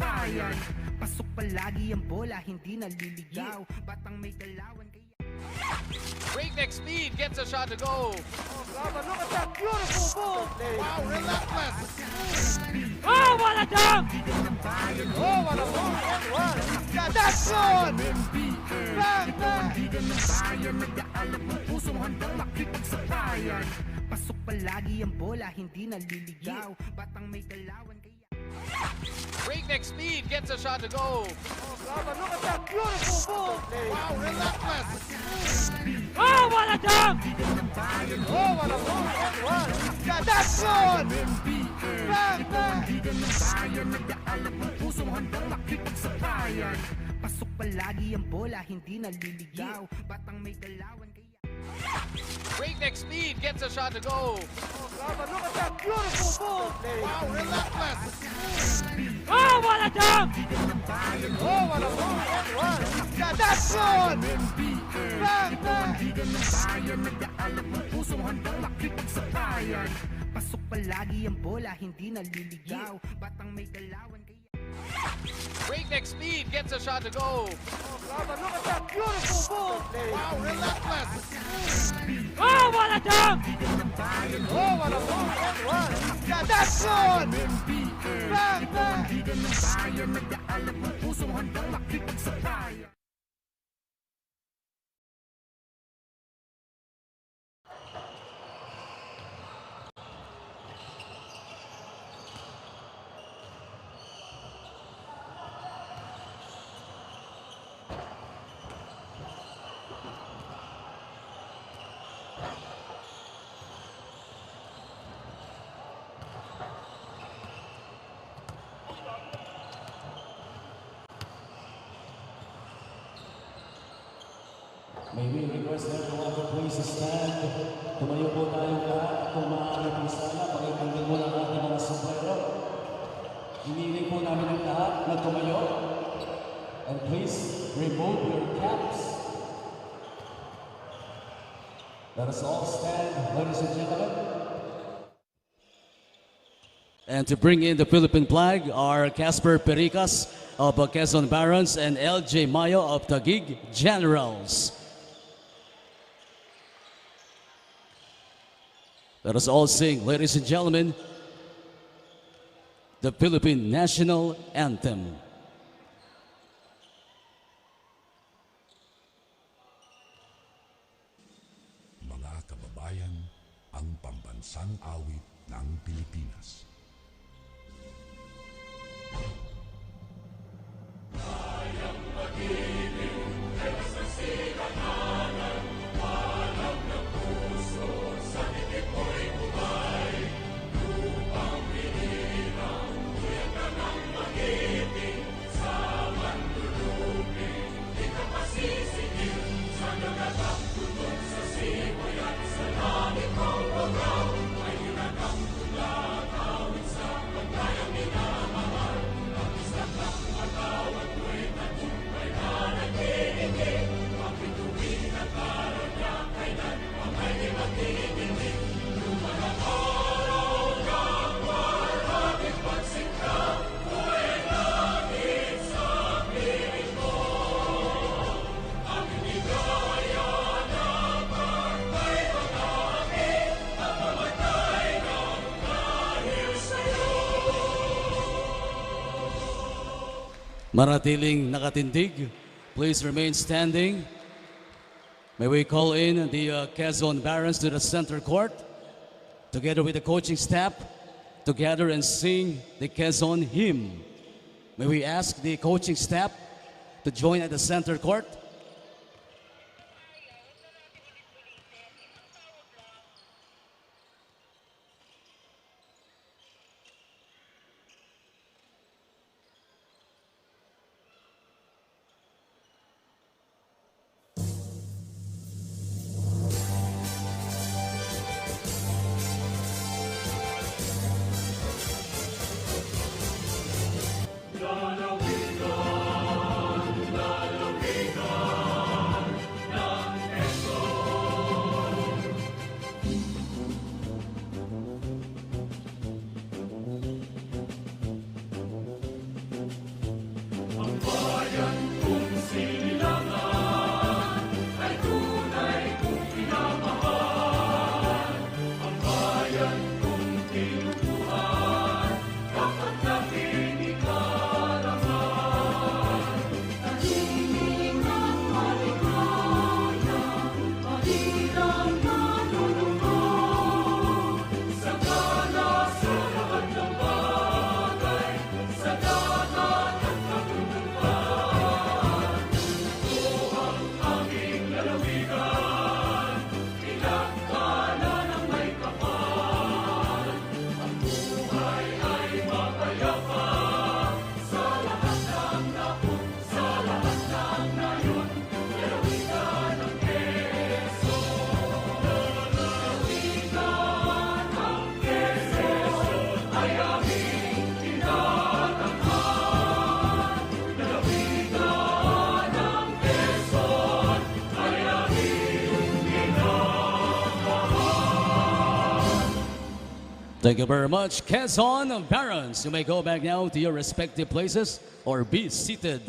bayan. Pasok palagi ang bola, hindi naliligaw. Batang may galawan kaya... Breakneck speed gets a shot to go. Oh, Gaba, look at that beautiful ball play. Wow, relentless. Oh, what a dunk! Oh, what a ball. Yeah, that's good! Bang, bang! Nag-aalap ng pusong handang makipagsabayan. Pasok palagi ang bola, hindi naliligaw. Batang may galawan kaya... Breakneck speed gets a shot to go. Oh, Gaba, look at that beautiful ball play. Wow, relentless. Oh, what a dunk! Oh, what a ball. Yeah, that's good! Bang, bang! Nag-aalap ng pusong handang makipagsabayan. Pasok palagi ang bola, hindi naliligaw. Batang may galawan kaya... Breakneck speed gets a shot to go. Oh, Gaba, look at that beautiful ball play. Wow, relentless. Oh, what a dunk! Oh, what a ball. Yeah, that's good! Bang, bang! Nag-aalap ng pusong handang makipagsabayan. Pasok palagi ang bola, hindi naliligaw. Batang may galawan kaya... Breakneck speed gets a shot to go. Oh, Gaba, look at that beautiful ball play. Wow, relentless. Oh, what a dunk! Oh, what a ball. Yeah, that's good! Bang, bang! Nag-aalap ng pusong handang makipagsabayan. May we request everyone to please stand. Tumayo po tayo lahat. Kung maaari po sana, pakitanggal mo ng ating mga sombrero. Hinihiling po namin ang lahat na tumayo. And please remove your caps. Let us all stand, ladies and gentlemen. And to bring in the Philippine flag are Casper Pericas of Quezon Barons and LJ Mayo of Taguig Generals. Let us all sing, ladies and gentlemen, the Philippine National Anthem. Mga kababayan, ang pambansang awit ng Pilipinas. Kayang mag-ibig, telas ng sikatanan, walang ng puso, sa dibdib mo'y bumay. Lupang pinirang, tuyang ka ng mag-ibig, sa manlulupin, di ka pasisigil, sa nagatang tunog sa simoy at sa langit mong pagaw, ay hinagang tulad, awit sa pagkayang minamahal, ang isang ng matawag mo'y tagumpay na nag-iigig, ang bituin at araw niya kailan ang ay di magdidinig. Lumanang araw ng marhabing pagsikta, mo'y langit sa piling mo. Ang inigaya na partay pag-aakit, at mamatay ng dahil sa'yo. Manatiling nakatindig, please remain standing. May we call in the Quezon Barons to the center court, together with the coaching staff, to gather and sing the Quezon hymn. May we ask the coaching staff to join at the center court. Lalawigan, lalawigan. Thank you very much, Quezon Barons. You may go back now to your respective places or be seated.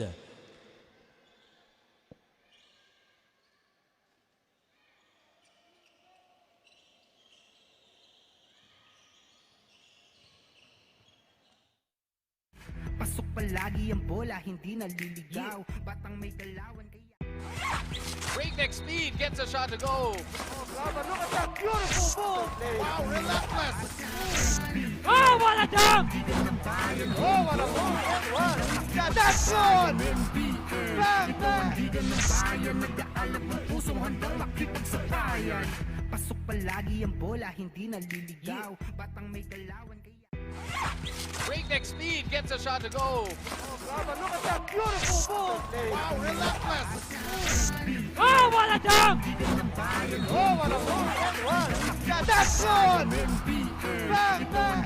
Pasok palagi ang bola, hindi naliligaw. Batang may galawan kaya Breakneck speed gets a shot to go. Oh, Graba, look at that beautiful ball play. Wow, relentless. Oh, what a dunk! Oh, what a ball that was. Yeah, that's good! Bang, bang! bayan, nag-aalab ng pusong handang makipagsabayan. Pasok palagi ang bola, hindi naliligaw. Batang may galawan kaya Breakneck speed gets a shot to go. Oh, Graba, look at that beautiful ball play. Wow, relentless. Oh, what a dunk! Oh, what a ball that was. Yeah, that's good! Bang, bang!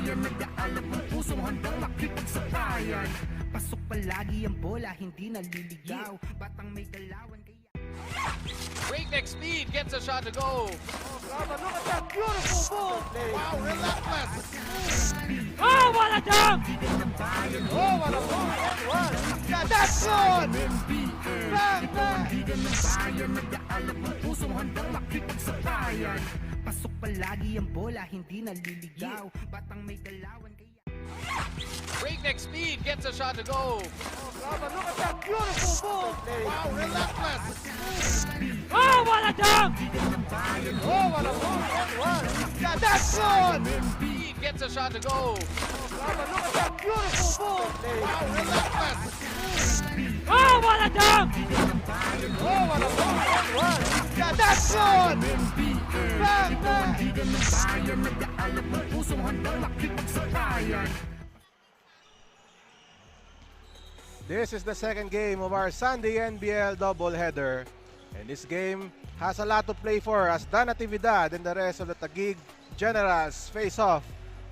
bayan, nag-aalab ng pusong handang makipagsabayan. Pasok palagi ang bola, hindi naliligaw. Batang may galawan kaya Breakneck speed gets a shot to go. Oh, Graba, look at that beautiful ball play. Wow, relentless. Oh, what a dunk! Oh, what a ball that was. Yeah, that's good! Bang, bang! bayan, nag-aalab ng pusong handang makipagsabayan. Pasok palagi ang bola, hindi naliligaw. Batang may galawan kaya Breakneck speed gets a shot to go. Oh, Graba, look at that beautiful ball play. Wow, relentless. Oh, what a dunk! Oh, what a ball that was. Yeah, that's good! Speed gets a shot to go. Oh, Graba, look at that beautiful ball play. Wow, relentless. Oh, what a dunk! Oh, what a ball that was. Yeah, that's good! Bang, bang! bayan, nag-aalab ng pusong handang makipagsabayan. This is the second game of our Sunday NBL doubleheader. And this game has a lot to play for as Dan Natividad and the rest of the Taguig Generals face off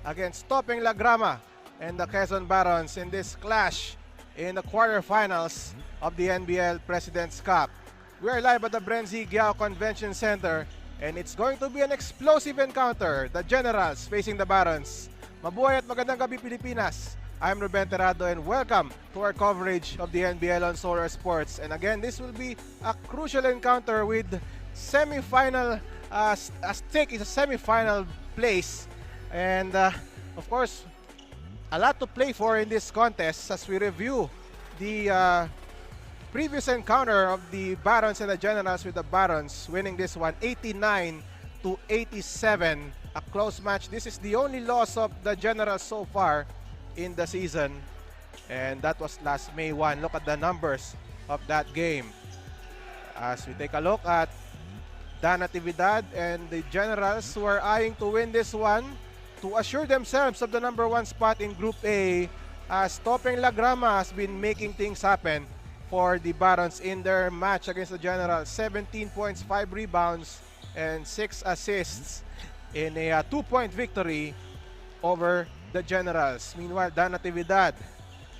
against Topeng Lagrama and the Quezon Barons in this clash in the quarterfinals of the NBL President's Cup. We are live at the Brenzy Giao Convention Center and it's going to be an explosive encounter. The Generals facing the Barons. Mabuhay at magandang gabi Pilipinas. I'm Ruben Terrado and welcome to our coverage of the NBL on Solar Sports. And again, this will be a crucial encounter with semi-final, stake is a semi-final place. And of course, a lot to play for in this contest as we review the previous encounter of the Barons and the Generals, with the Barons winning this one 89-87. A close match. This is the only loss of the Generals so far in the season, and that was last May 1. Look at the numbers of that game. As we take a look at Dan Natividad and the Generals, who are eyeing to win this one to assure themselves of the #1 spot in Group A, as Topeng Lagrama has been making things happen for the Barons in their match against the Generals. 17 points, 5 rebounds, and 6 assists in a 2-point victory over the Generals. Meanwhile, Dan Natividad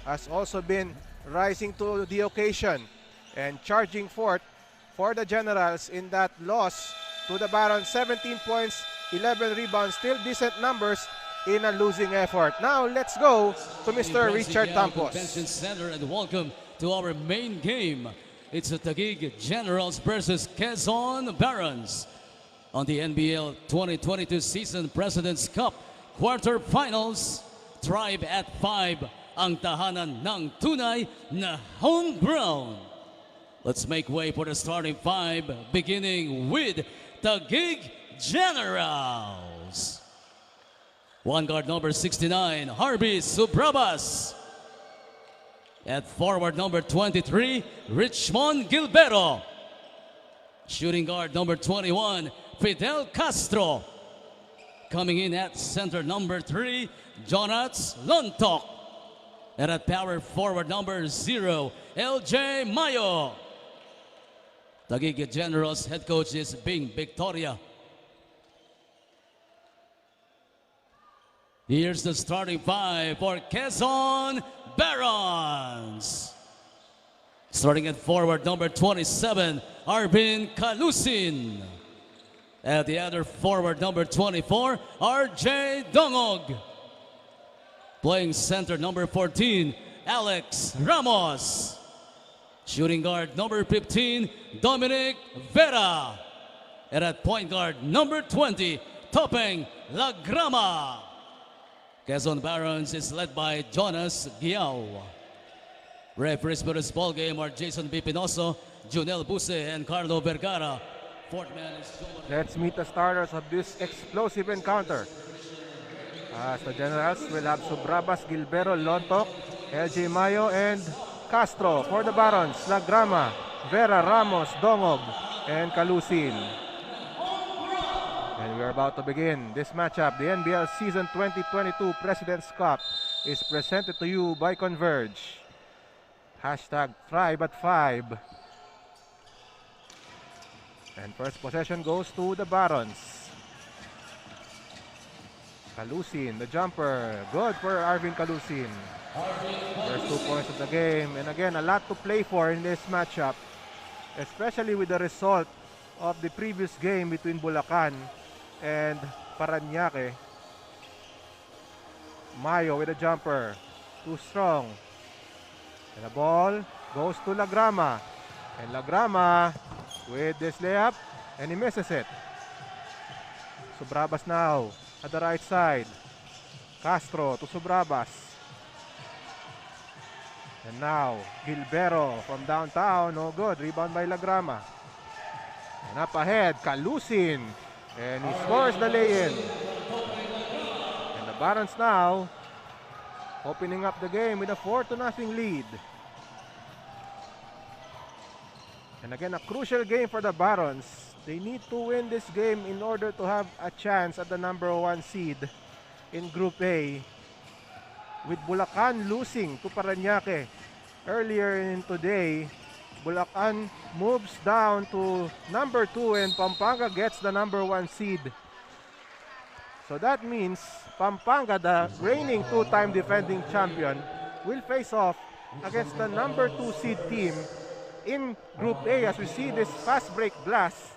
has also been rising to the occasion and charging forth for the Generals in that loss to the Barons. 17 points, 11 rebounds, still decent numbers in a losing effort. Now, let's go to Mr. Richard Tampos. Convention Center, and welcome to our main game. It's the Taguig Generals versus Quezon Barons on the NBL 2022 Season President's Cup Quarterfinals. Tribe at 5 ang tahanan ng tunay na homegrown. Let's make way for the starting 5, beginning with Taguig Generals. One guard number 69, Harvey Subrabas. At forward number 23, Richmond Gilbero. Shooting guard number 21, Fidel Castro. Coming in at center number 3, Jonats Lontok. And at power forward number 0, LJ Mayo. Taguig Generals head coach is Bing Victoria. Here's the starting 5 for Quezon Barons. Starting at forward number 27, Arvin Kalusin. At the other forward, number 24, RJ Dongog. Playing center, number 14, Alex Ramos. Shooting guard, number 15, Dominic Vera. And at point guard, number 20, Topeng Lagrama. Quezon Barons is led by Jonas Giao. Referees for this ball game are Jason B. Pinoso, Junel Buse, and Carlo Vergara. Fourth man is Joel. Let's meet the starters of this explosive encounter. As the Generals will have Subrabas, Gilbero, Lontok, LJ Mayo, and Castro. For the Barons, Lagrama, Vera, Ramos, Dongog, and Calusin. And we're about to begin this matchup. The NBL Season 2022 President's Cup is presented to you by Converge. Hashtag Thrive at 5. And first possession goes to the Barons. Calusin, the jumper. Good for Arvin Calusin. First 2 points of the game. And again, a lot to play for in this matchup. Especially with the result of the previous game between Bulacan and Parañaque. Mayo with a jumper. Too strong. And the ball goes to Lagrama. And Lagrama with this layup, and he misses it. Subrabas now at the right side. Castro to Subrabas. And now, Gilbero from downtown. No good. Rebound by Lagrama. And up ahead, Calusin. And he scores the lay-in. And the Barons now opening up the game with a 4-0 lead. And again, a crucial game for the Barons. They need to win this game in order to have a chance at the number 1 seed in Group A. With Bulacan losing to Parañaque earlier in today, Bulacan moves down to number 2 and Pampanga gets the number 1 seed. So that means Pampanga, the reigning 2-time defending champion, will face off against the number 2 seed team in Group A as we see this fast break blast.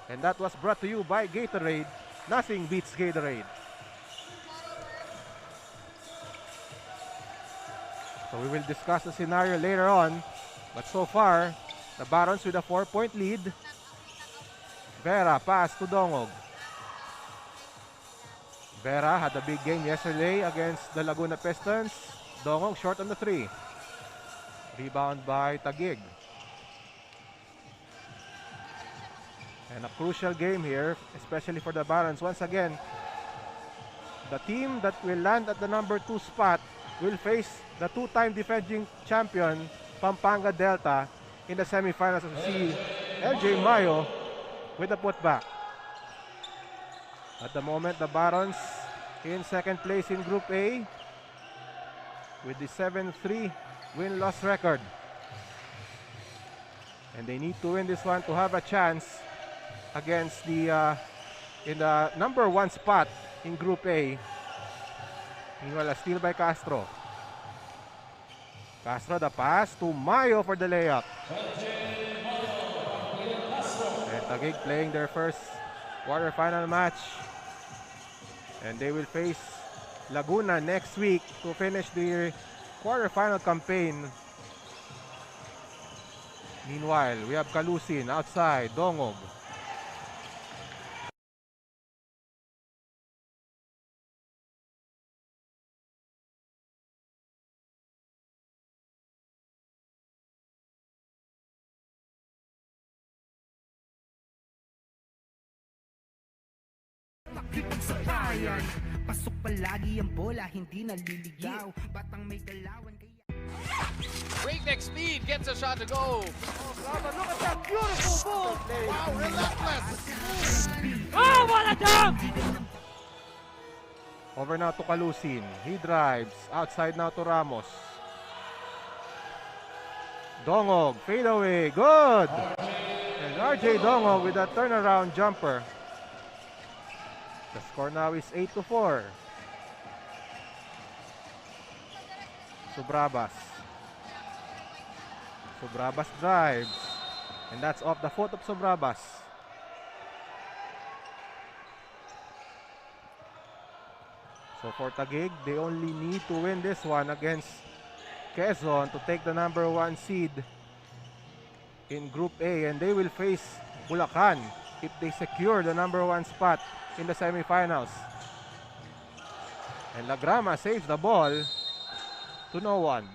And that was brought to you by Gatorade. Nothing beats Gatorade. So we will discuss the scenario later on. But so far, the Barons with a 4-point lead. Vera pass to Dongog. Vera had a big game yesterday against the Laguna Pistons. Dongog short on the 3. Rebound by Taguig. And a crucial game here, especially for the Barons. Once again, the team that will land at the number 2 spot will face the 2-time defending champion, Pampanga Delta, in the semifinals. As we see LJ Mayo with the putback. At the moment, the Barons in second place in Group A with the 7-3 win-loss record. And they need to win this one to have a chance against the in the number 1 spot in Group A. Meanwhile, a steal by Castro. Castro the pass to Mayo for the layup. And Taguig playing their first quarterfinal match. And they will face Laguna next week to finish the quarterfinal campaign. Meanwhile, we have Calusin outside, Dongog. Pakipagsakayan, pasok palagi ang bola, hindi naliligaw. Batang may galawan kaya. Breakneck speed gets a shot to go. Look at that beautiful ball play. Wow, relentless. Oh, what a dunk! Over now to Calusin. He drives. Outside now to Ramos. Dongog, fade away. Good! And RJ Dongog with a turnaround jumper. The score now is 8-4. Subrabas. Subrabas drives. And that's off the foot of Subrabas. So for Taguig, they only need to win this one against Quezon to take the number 1 seed in Group A, and they will face Bulacan if they secure the number 1 spot in the semifinals. And Lagrama saves the ball to no one.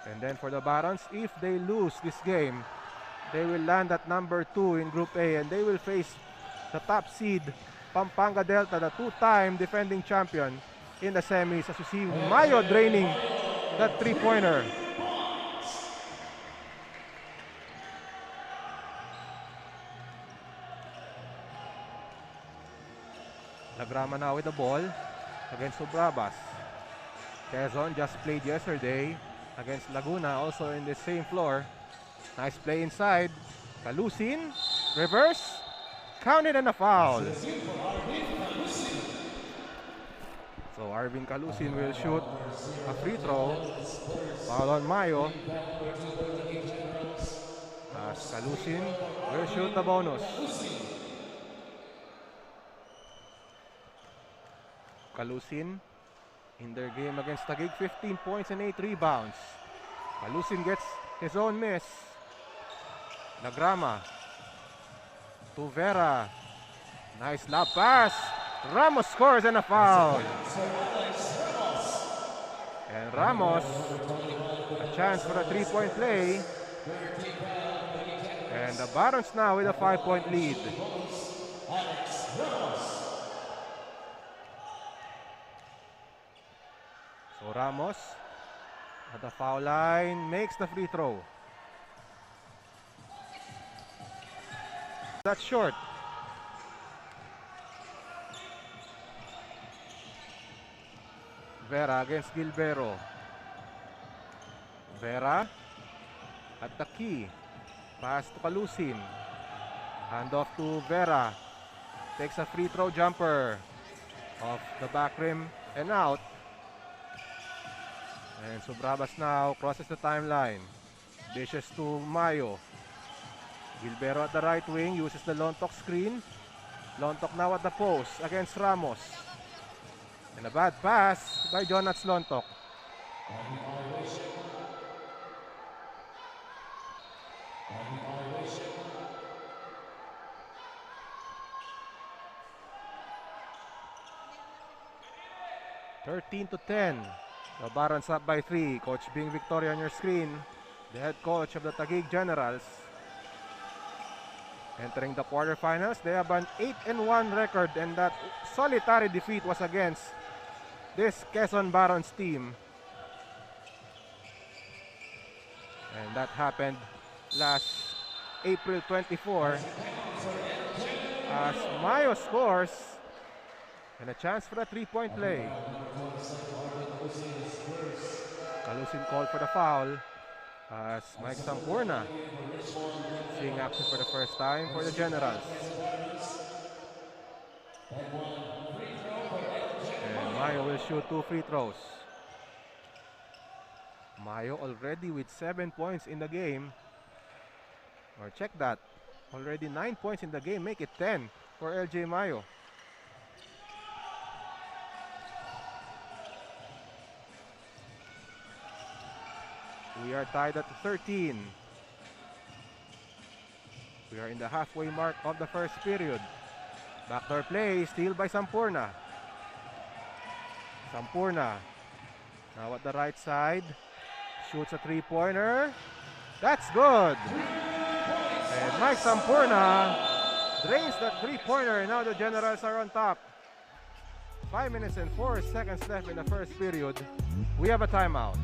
And then for the Barons, if they lose this game, they will land at number 2 in Group A, and they will face the top seed, Pampanga Delta, the 2-time defending champion in the semis, as you see Mayo draining that 3-pointer. Lagrama now with the ball against Subrabas. Quezon just played yesterday against Laguna, also in the same floor. Nice play inside. Kalusin, reverse, counted and a foul. So Arvin Kalusin will shoot a free throw. Foul on Mayo. As Kalusin will shoot the bonus. Kalusin in their game against Taguig, 15 points and 8 rebounds. Kalusin gets his own miss. Lagrama to Vera. Nice lob pass. Ramos scores and a foul. And Ramos, a chance for a 3-point play. And the Barons now with a 5-point lead. So Ramos at the foul line makes the free throw. That's short. Vera against Gilbero. Vera at the key. Pass to Kalusin. Hand off to Vera. Takes a free throw jumper off the back rim and out. And Subrabas now crosses the timeline. Dishes to Mayo. Gilbero at the right wing uses the Lontok screen. Lontok now at the post against Ramos. And a bad pass by Jonats Lontok. (13-10). The Barons up by 3. Coach Bing Victoria on your screen. The head coach of the Taguig Generals. Entering the quarterfinals, they have an 8-1 record, and that solitary defeat was against this Quezon Barons team. And that happened last April 24. As Mayo scores, and a chance for a 3-point play. Kalusin called for the foul as Mike Sampurna seeing action for the first time for the Generals. And Mayo will shoot 2 free throws. Mayo already with 7 points in the game. Or check that. Already 9 points in the game. Make it 10 for LJ Mayo. We are tied at 13. We are in the halfway mark of the first period. Backdoor play, steal by Sampurna. Sampurna now at the right side. Shoots a 3-pointer. That's good. And Mike Sampurna drains that 3-pointer, and now the Generals are on top. 5 minutes and 4 seconds left in the first period. We have a timeout.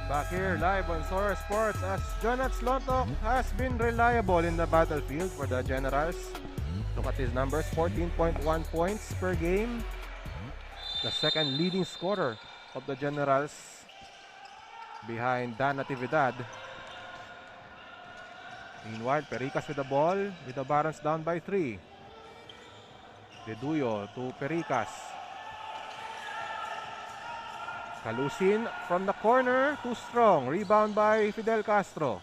Back here live on Sora Sports as Jonat Slontok has been reliable in the battlefield for the Generals. Look at his numbers, 14.1 points per game. The second leading scorer of the Generals behind Dan Natividad. Meanwhile, Pericas with the ball with the Barons down by 3. De Duyo to Pericas. Calusin from the corner, too strong. Rebound by Fidel Castro.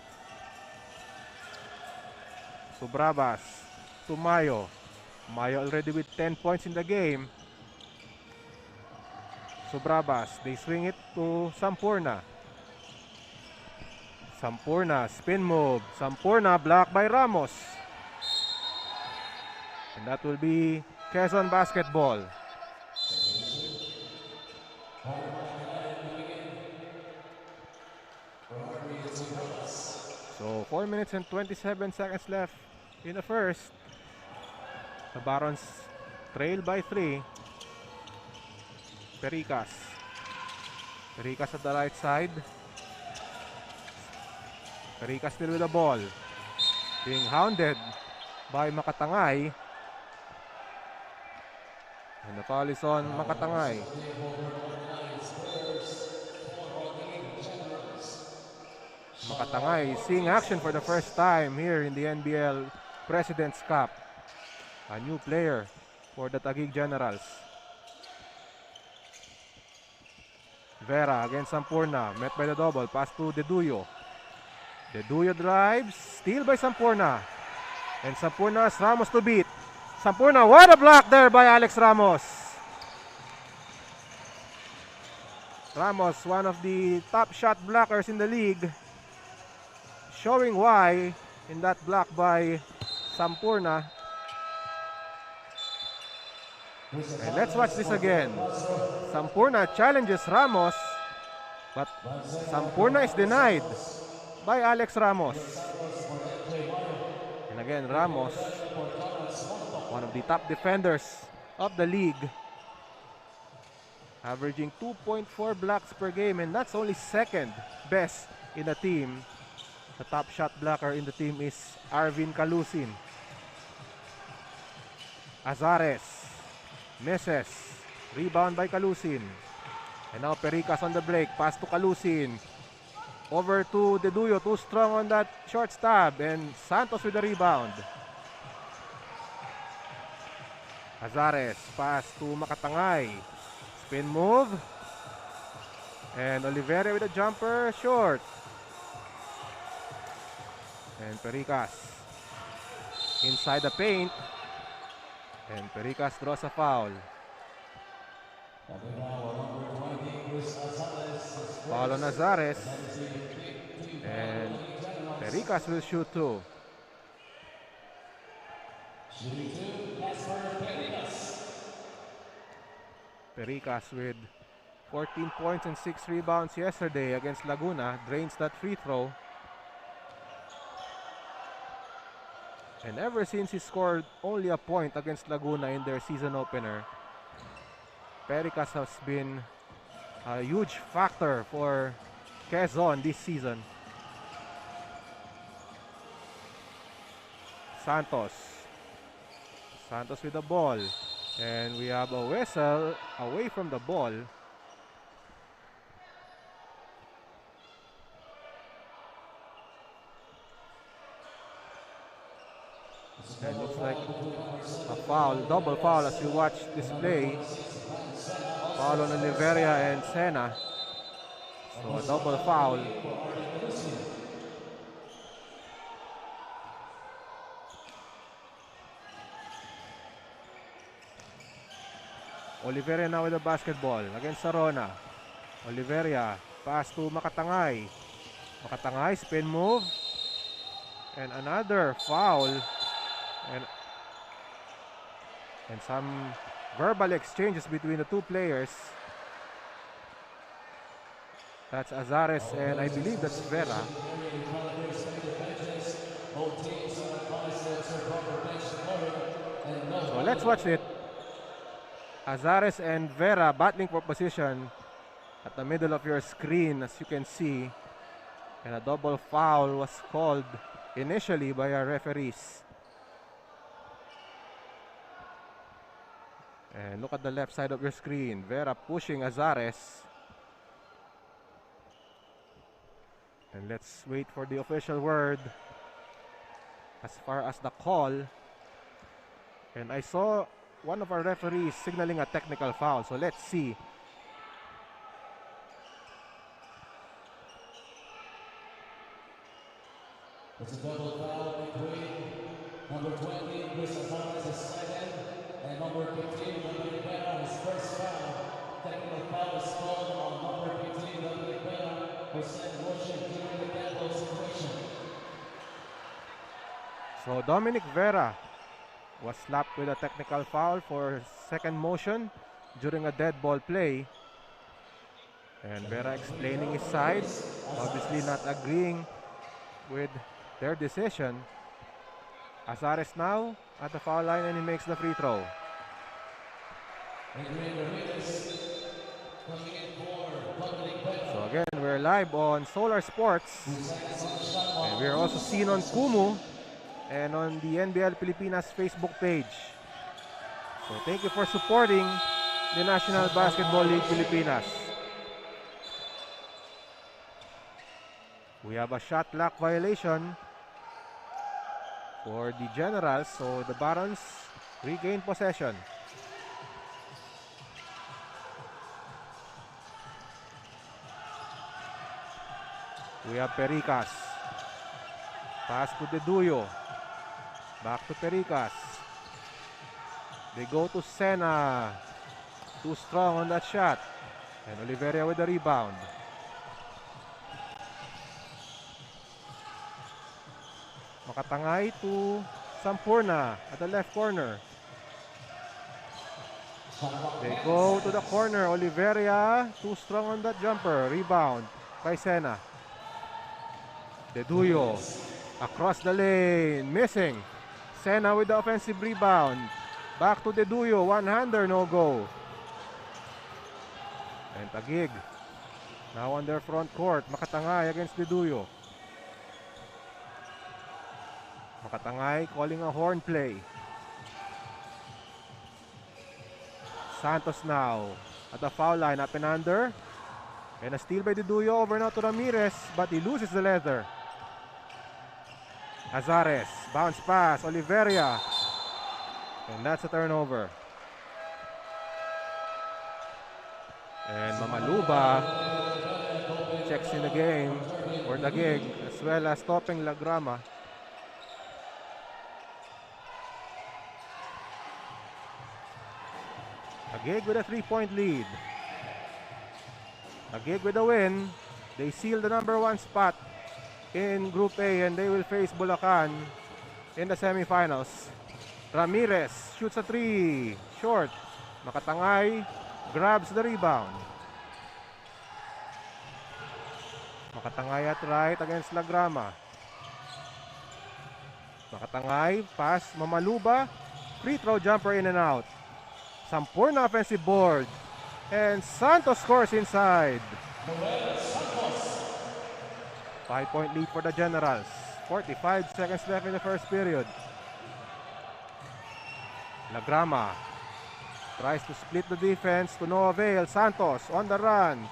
To Brabas, to Mayo. Mayo already with 10 points in the game. So Brabas, they swing it to Sampurna. Sampurna, spin move. Sampurna blocked by Ramos. And that will be Quezon basketball. So 4 minutes and 27 seconds left in the first. The Barons trail by 3. Pericas. Pericas at the right side. Pericas still with the ball. Being hounded by Makatangay. And the foul is on Makatangay. Makatangay seeing action for the first time here in the NBL President's Cup. A new player for the Taguig Generals. Vera against Sampurna, met by the double, pass to De Duyo. De Duyo drives, steal by Sampurna. And Sampurna has Ramos to beat. Sampurna, what a block there by Alex Ramos. Ramos, one of the top shot blockers in the league. Showing why in that block by Sampurna. And let's watch this again. Sampurna challenges Ramos, but Sampurna is denied by Alex Ramos. And again, Ramos, one of the top defenders of the league, averaging 2.4 blocks per game, and that's only second best in the team. The top shot blocker in the team is Arvin Calusin. Azares misses. Rebound by Calusin. And now Pericas on the break. Pass to Calusin. Over to De Duyo. Too strong on that short stab. And Santos with the rebound. Azares. Pass to Makatangay. Spin move. And Olivera with a jumper. Short. And Pericas inside the paint. And Pericas draws a foul. Foul on Azares. And Pericas will shoot 2. Pericas with 14 points and 6 rebounds yesterday against Laguna. Drains that free throw. And ever since he scored only a point against Laguna in their season opener, Pericas has been a huge factor for Quezon this season. Santos. Santos with the ball. And we have a whistle away from the ball. And looks like a foul, double foul as you watch this play. Foul on Oliveria and Sena. So a double foul. Oliveria now with the basketball against Sarona. Oliveria, pass to Makatangay. Makatangay, spin move. And another foul. And some verbal exchanges between the two players. That's Azares and I believe that's Vera. So let's watch it. Azares and Vera battling for position at the middle of your screen, as you can see. And a double foul was called initially by our referees. And look at the left side of your screen. Vera pushing Azares. And let's wait for the official word as far as the call. And I saw one of our referees signaling a technical foul. So let's see. It's a double foul between number 20, Chris Azares, is cited, and number 15, Dominic Vera, his first foul. Technical foul is called on number 15, Dominic Vera, who set motion during the dead ball situation. So Dominic Vera was slapped with a technical foul for second motion during a dead ball play. And Vera explaining his side, obviously not agreeing with their decision. Azares now at the foul line, and he makes the free throw. So again, we're live on Solar Sports, and we're also seen on Kumu and on the NBL Pilipinas Facebook page. So thank you for supporting the National Basketball League Pilipinas. We have a shot clock violation for the Generals, so the Barons regain possession. We have Pericas. Pass to Deduyo. Back to Pericas. They go to Sena. Too strong on that shot. And Oliveria with the rebound. Makatangay to Sampurna at the left corner. They go to the corner. Oliveria, too strong on that jumper. Rebound by Sena. Deduyo across the lane. Missing. Sena with the offensive rebound. Back to Deduyo. One-hander, no go. And Taguig now on their front court. Makatangay against Deduyo. Makatangay calling a horn play. Santos now at the foul line, up and under. And a steal by Deduyo, over now to Ramirez, but he loses the leather. Azares, bounce pass, Oliveria. And that's a turnover. And Mamaluba checks in the game for Taguig, as well as stopping Lagrama. Taguig with a 3-point lead. Taguig with a win. They seal the number 1 spot in Group A, and they will face Bulacan in the semifinals. Ramirez shoots a 3. Short. Makatangay grabs the rebound. Makatangay at right against Lagrama. Makatangay, pass, Mamaluba. Free throw jumper in and out. Sampurna offensive board. And Santos scores inside. 5-point lead for the Generals. 45 seconds left in the first period. Lagrama tries to split the defense to no avail. Santos on the run.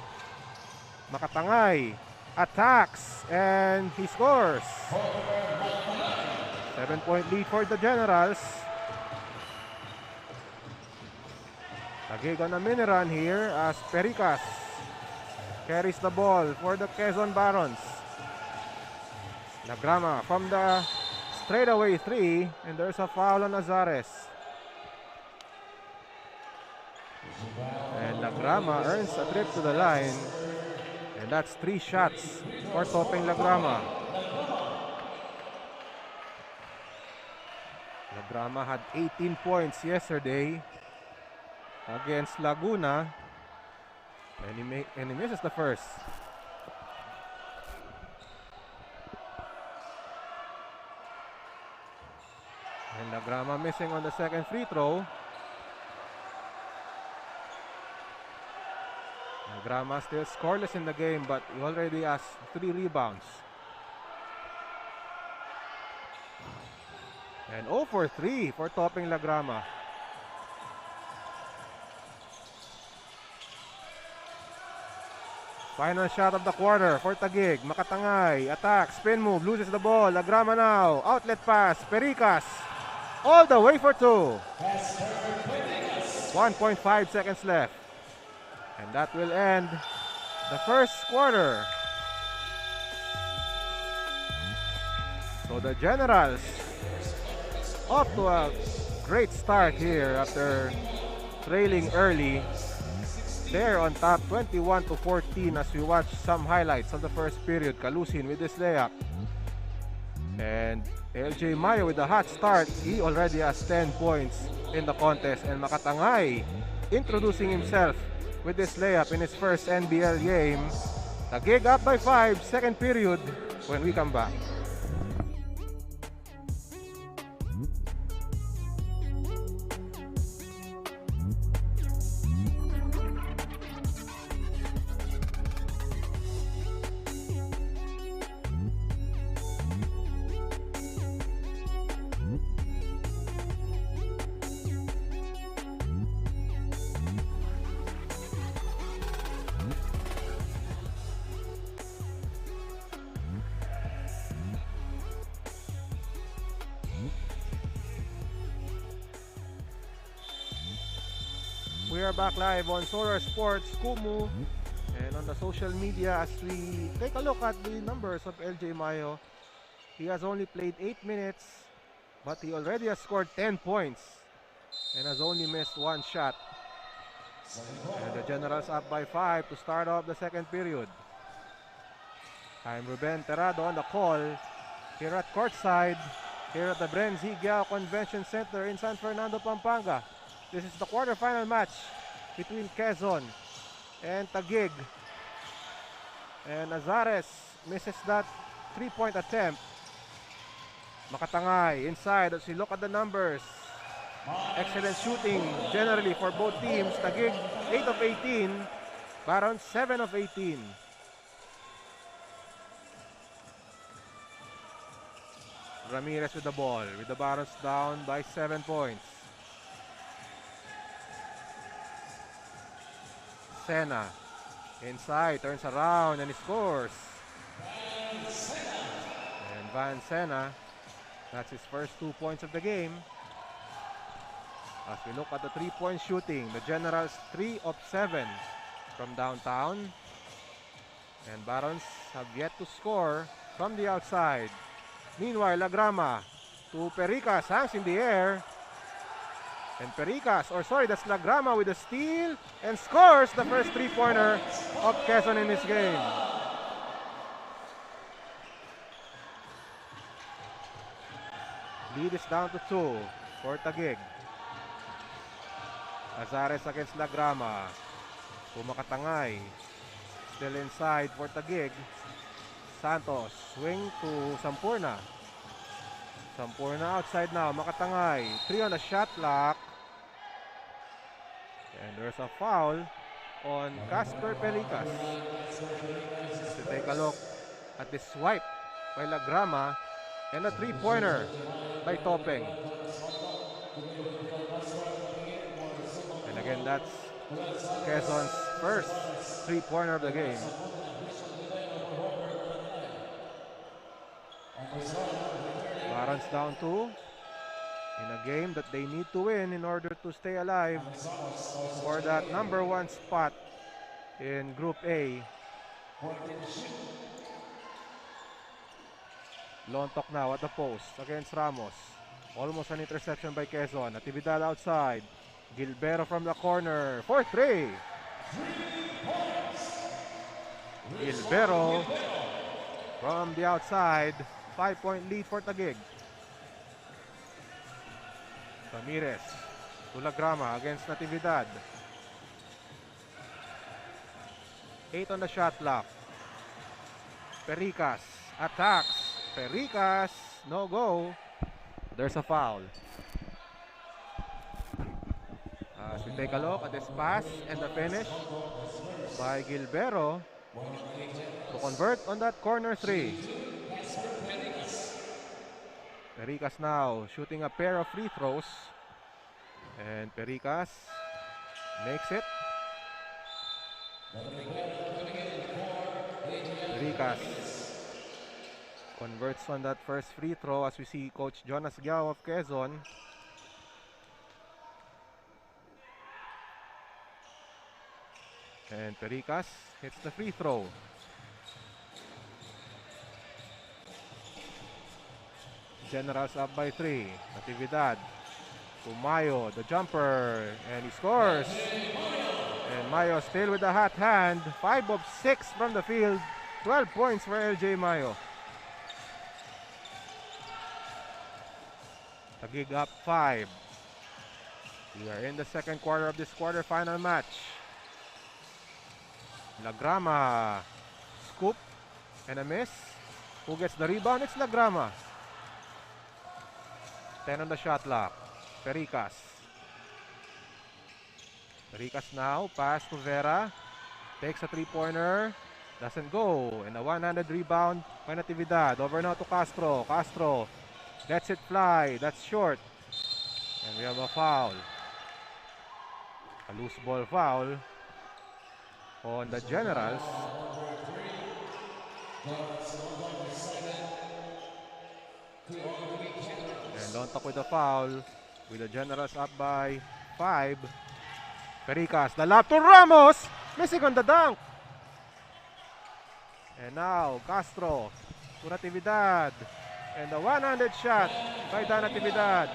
Makatangay attacks and he scores. 7-point lead for the Generals. Taguig on a mini run here as Pericas carries the ball for the Quezon Barons. Lagrama from the straightaway 3, and there's a foul on Azares. And Lagrama earns a trip to the line, and that's 3 shots for Topeng Lagrama. Lagrama had 18 points yesterday against Laguna, and he misses the first. And Lagrama missing on the second free throw. Lagrama still scoreless in the game, but he already has 3 rebounds. And 0 for 3 for Topping Lagrama. Final shot of the quarter for Taguig. Makatangay, attack, spin move, loses the ball. Lagrama now, outlet pass, Pericas. All the way for 2. 1.5 seconds left. And that will end the first quarter. So the Generals off to a great start here after trailing early. They're on top 21-14 as we watch some highlights of the first period. Kalusin with this layup. And LJ Mayo with a hot start. He already has 10 points in the contest. And Makatangay introducing himself with this layup in his first NBL game. Taguig up by 5, second period when we come back. We are back live on Solar Sports Kumu and on the social media as we take a look at the numbers of LJ Mayo. He has only played 8 minutes, but he already has scored 10 points and has only missed 1 shot. And the Generals up by 5 to start off the second period. I'm Ruben Terrado on the call here at courtside, here at the Bren Zigyao Convention Center in San Fernando, Pampanga. This is the quarterfinal match between Quezon and Taguig. And Azares misses that 3-point attempt. Makatangay inside as we look at the numbers. Excellent shooting generally for both teams. Taguig 8 of 18, Barons 7 of 18. Ramirez with the ball, with the Barons down by 7 points. Sena inside, turns around and he scores. And Van Sena, that's his first 2 points of the game. As we look at the 3-point shooting, the Generals 3 of 7 from downtown. And Barons have yet to score from the outside. Meanwhile, Lagrama to Pericas, hangs in the air. And Pericas, that's Lagrama with a steal and scores the first 3-pointer of Quezon in this game. Lead is down to 2 for Taguig. Azares against Lagrama. Pumakatangay. Still inside for Taguig. Santos, swing to Sampurna. Sampurna outside now, Makatangay. 3 on the shot clock. And there's a foul on Casper Pericas. So take a look at the swipe by Lagrama and a 3-pointer by Topeng. And again, that's Quezon's first 3-pointer of the game. Barons down 2 in a game that they need to win in order to stay alive for that number 1 spot in Group A. Lontok now at the post against Ramos. Almost an interception by Quezon. Natividad outside. Gilbero from the corner for 3. Gilbero from the outside. 5-point lead for Taguig. Ramirez to Lagrama against Natividad. 8 on the shot clock. Pericas attacks. Pericas, no go. There's a foul. As we take a look at this pass and the finish by Gilbero to convert on that corner three. Pericas now shooting a pair of free throws. And Pericas makes it. Pericas converts on that first free throw as we see Coach Jonas Giao of Quezon. And Pericas hits the free throw. Generals up by 3. Natividad to Mayo, the jumper, and he scores. And Mayo still with the hot hand. 5 of 6 from the field. 12 points for LJ Mayo. Taguig up 5. We are in the second quarter of this quarterfinal match. Lagrama, scoop and a miss. Who gets the rebound? It's Lagrama. 10 on the shot clock. Pericas. Pericas now, pass to Vera. Takes a three-pointer. Doesn't go. And a one-handed rebound by Natividad. Over now to Castro. Castro lets it fly. That's short. And we have a foul. A loose ball foul on the Generals. And Lontok with the foul, with the Generals up by 5. Pericas, the lob to Ramos, missing on the dunk. And now Castro to Natividad, and the one-handed shot by Dan Natividad.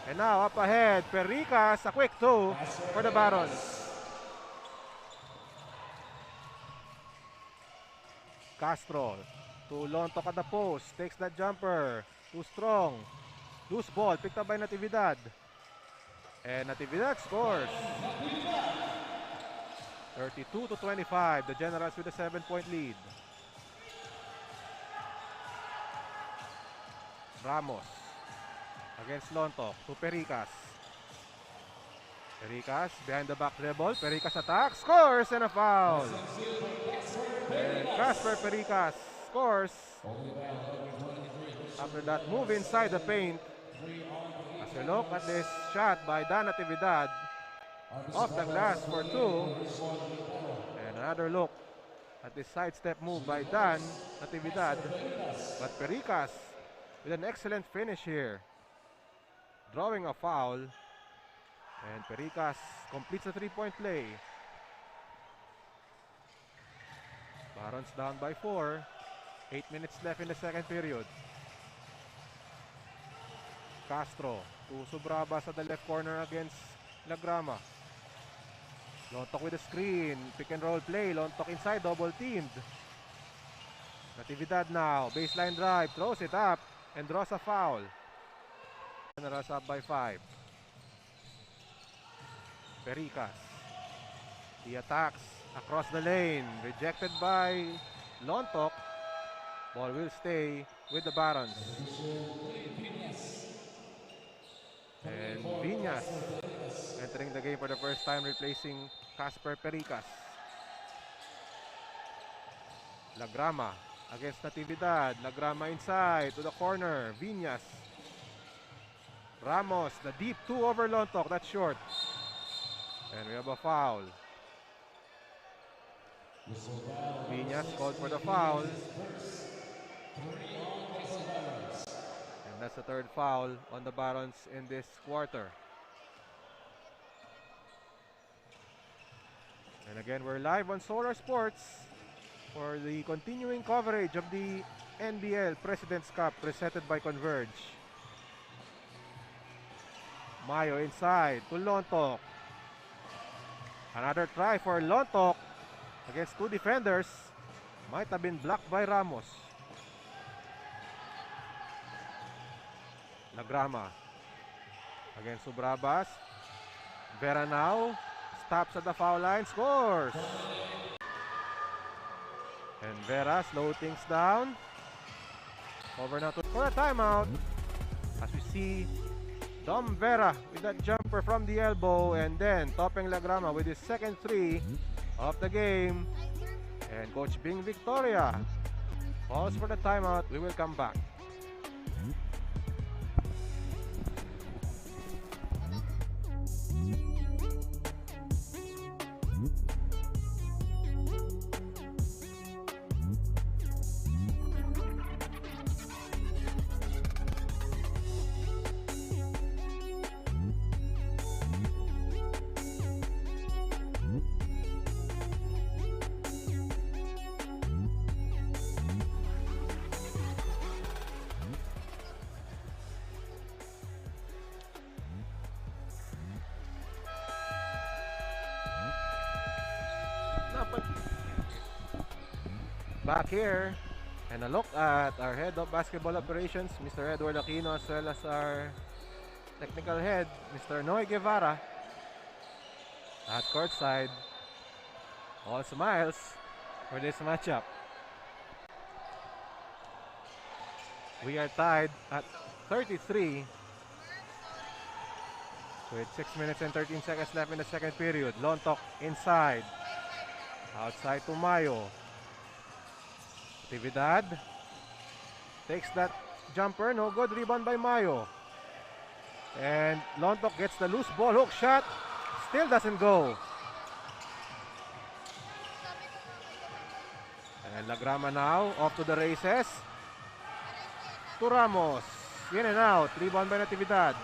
And now up ahead, Pericas, a quick 2 for the Barons. Castro to Lontok at the post, takes that jumper, too strong. Loose ball, picked up by Natividad. And Natividad scores. 32-25, the Generals with a 7-point lead. Ramos against Lontok to Pericas. Pericas behind the back dribble. Pericas attack, scores, and a foul. And Casper Pericas scores. After that move inside the paint. As we look at this shot by Dan Natividad, off the glass for 2. And another look at this sidestep move by Dan Natividad. But Pericas with an excellent finish here, drawing a foul. And Pericas completes a 3-point play. Barons down by 4. 8 minutes left in the second period. Castro to Subrabas at the left corner against Lagrama. Lontok with the screen. Pick and roll play. Lontok inside, double teamed. Natividad now. Baseline drive. Throws it up and draws a foul. Generals up by 5. Pericas. He attacks across the lane. Rejected by Lontok. Ball will stay with the Barons. And Viñas entering the game for the first time, replacing Casper Pericas. Lagrama against Natividad. Lagrama inside to the corner. Viñas. Ramos, the deep 2 over Lontok. That's short. And we have a foul. Viñas called for the foul. And that's the third foul on the Barons in this quarter. And again, we're live on Solar Sports for the continuing coverage of the NBL President's Cup presented by Converge. Mayo inside to Lontok. Another try for Lontok against 2 defenders. Might have been blocked by Ramos. Lagrama against Subrabas. Vera now stops at the foul line, scores. And Vera slow things down. Over now for a timeout. As we see Dom Vera with that jumper from the elbow, and then Topeng Lagrama with his second three of the game. And Coach Bing Victoria calls for the timeout. We will come back. Back here, and a look at our head of basketball operations, Mr. Edward Aquino, as well as our technical head, Mr. Noy Guevara. At courtside, all smiles for this matchup. We are tied at 33 with 6 minutes and 13 seconds left in the second period. Lontok inside. Outside to Mayo. Natividad takes that jumper. No good. Rebound by Mayo. And Lontok gets the loose ball. Hook shot. Still doesn't go. And Lagrama now off to the races. To Ramos. In and out. Rebound by Natividad.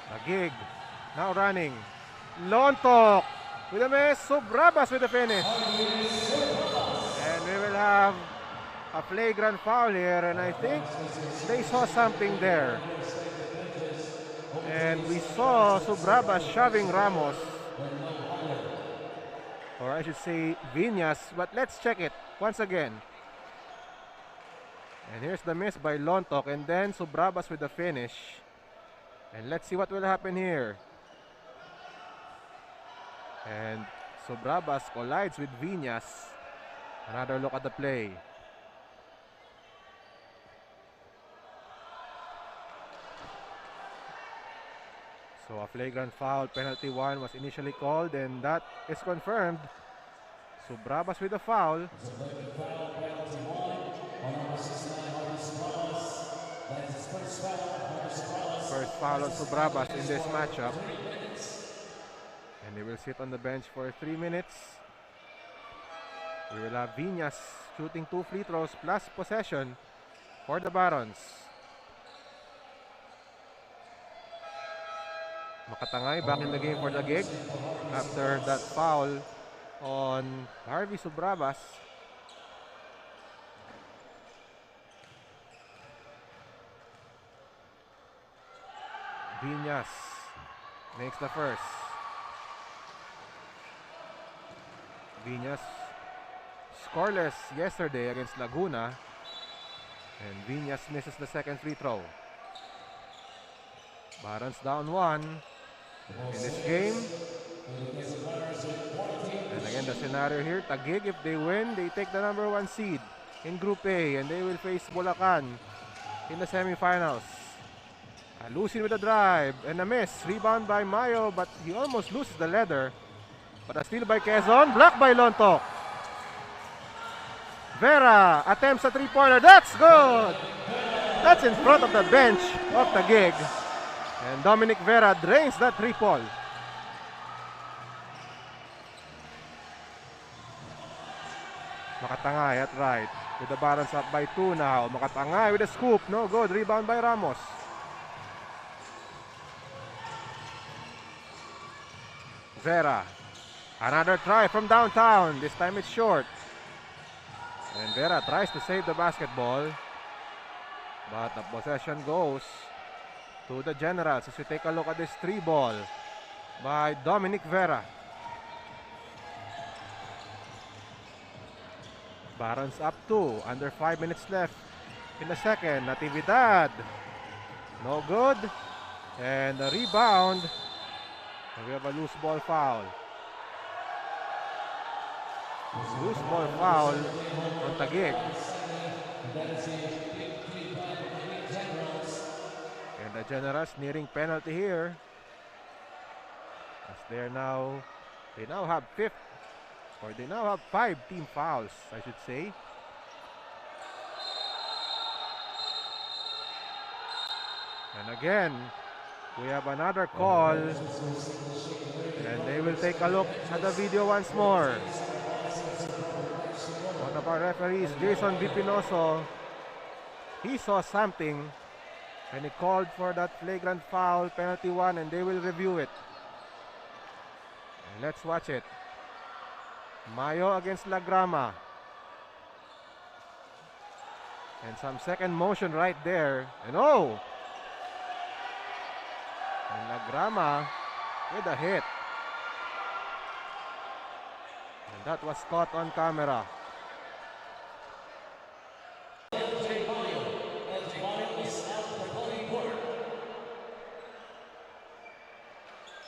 Taguig now running. Lontok with a miss. Subrabas with the finish. And we will have a flagrant foul here, and I think they saw something there. And we saw Subrabas shoving Ramos, or I should say Viñas, but let's check it once again. And here's the miss by Lontok, and then Subrabas with the finish. And let's see what will happen here. And Subrabas collides with Viñas. Another look at the play. So a flagrant foul, penalty 1 was initially called, and that is confirmed. Subrabas with the foul. First foul on Subrabas in this matchup. And he will sit on the bench for 3 minutes. We will have Viñas shooting 2 free throws plus possession for the Barons. Makatangay back in the game for the Gig after that foul on Harvey Subrabas. Viñas makes the first. Viñas scoreless yesterday against Laguna, and Viñas misses the second free throw. Barons down 1 in this game. And again, the scenario here, Taguig, if they win, they take the #1 seed in Group A, and they will face Bulacan in the semifinals. Lucien with a drive and a miss. Rebound by Mayo, but he almost loses the leather. But a steal by Quezon, blocked by Lontok. Vera attempts a three-pointer. That's good! That's in front of the bench of Taguig. And Dominic Vera drains that three-ball. Makatangay at right. With the Barons up by 2 now. Makatangay with a scoop. No good. Rebound by Ramos. Vera. Another try from downtown. This time it's short. And Vera tries to save the basketball. But the possession goes to the Generals as we take a look at this 3-ball by Dominic Vera. Barons up 2. Under 5 minutes left in the second. Natividad. No good. And a rebound. And we have a loose ball foul. Loose ball foul on Taguig. And the Generals nearing penalty here. As they now have they now have 5 team fouls, I should say. And again, we have another call. And they will take a look at the video once more. One of our referees, Jason Vipinoso, he saw something and he called for that flagrant foul, penalty 1, and they will review it. And let's watch it. Mayo against Lagrama. And some second motion right there. And oh! And Lagrama with a hit. And that was caught on camera.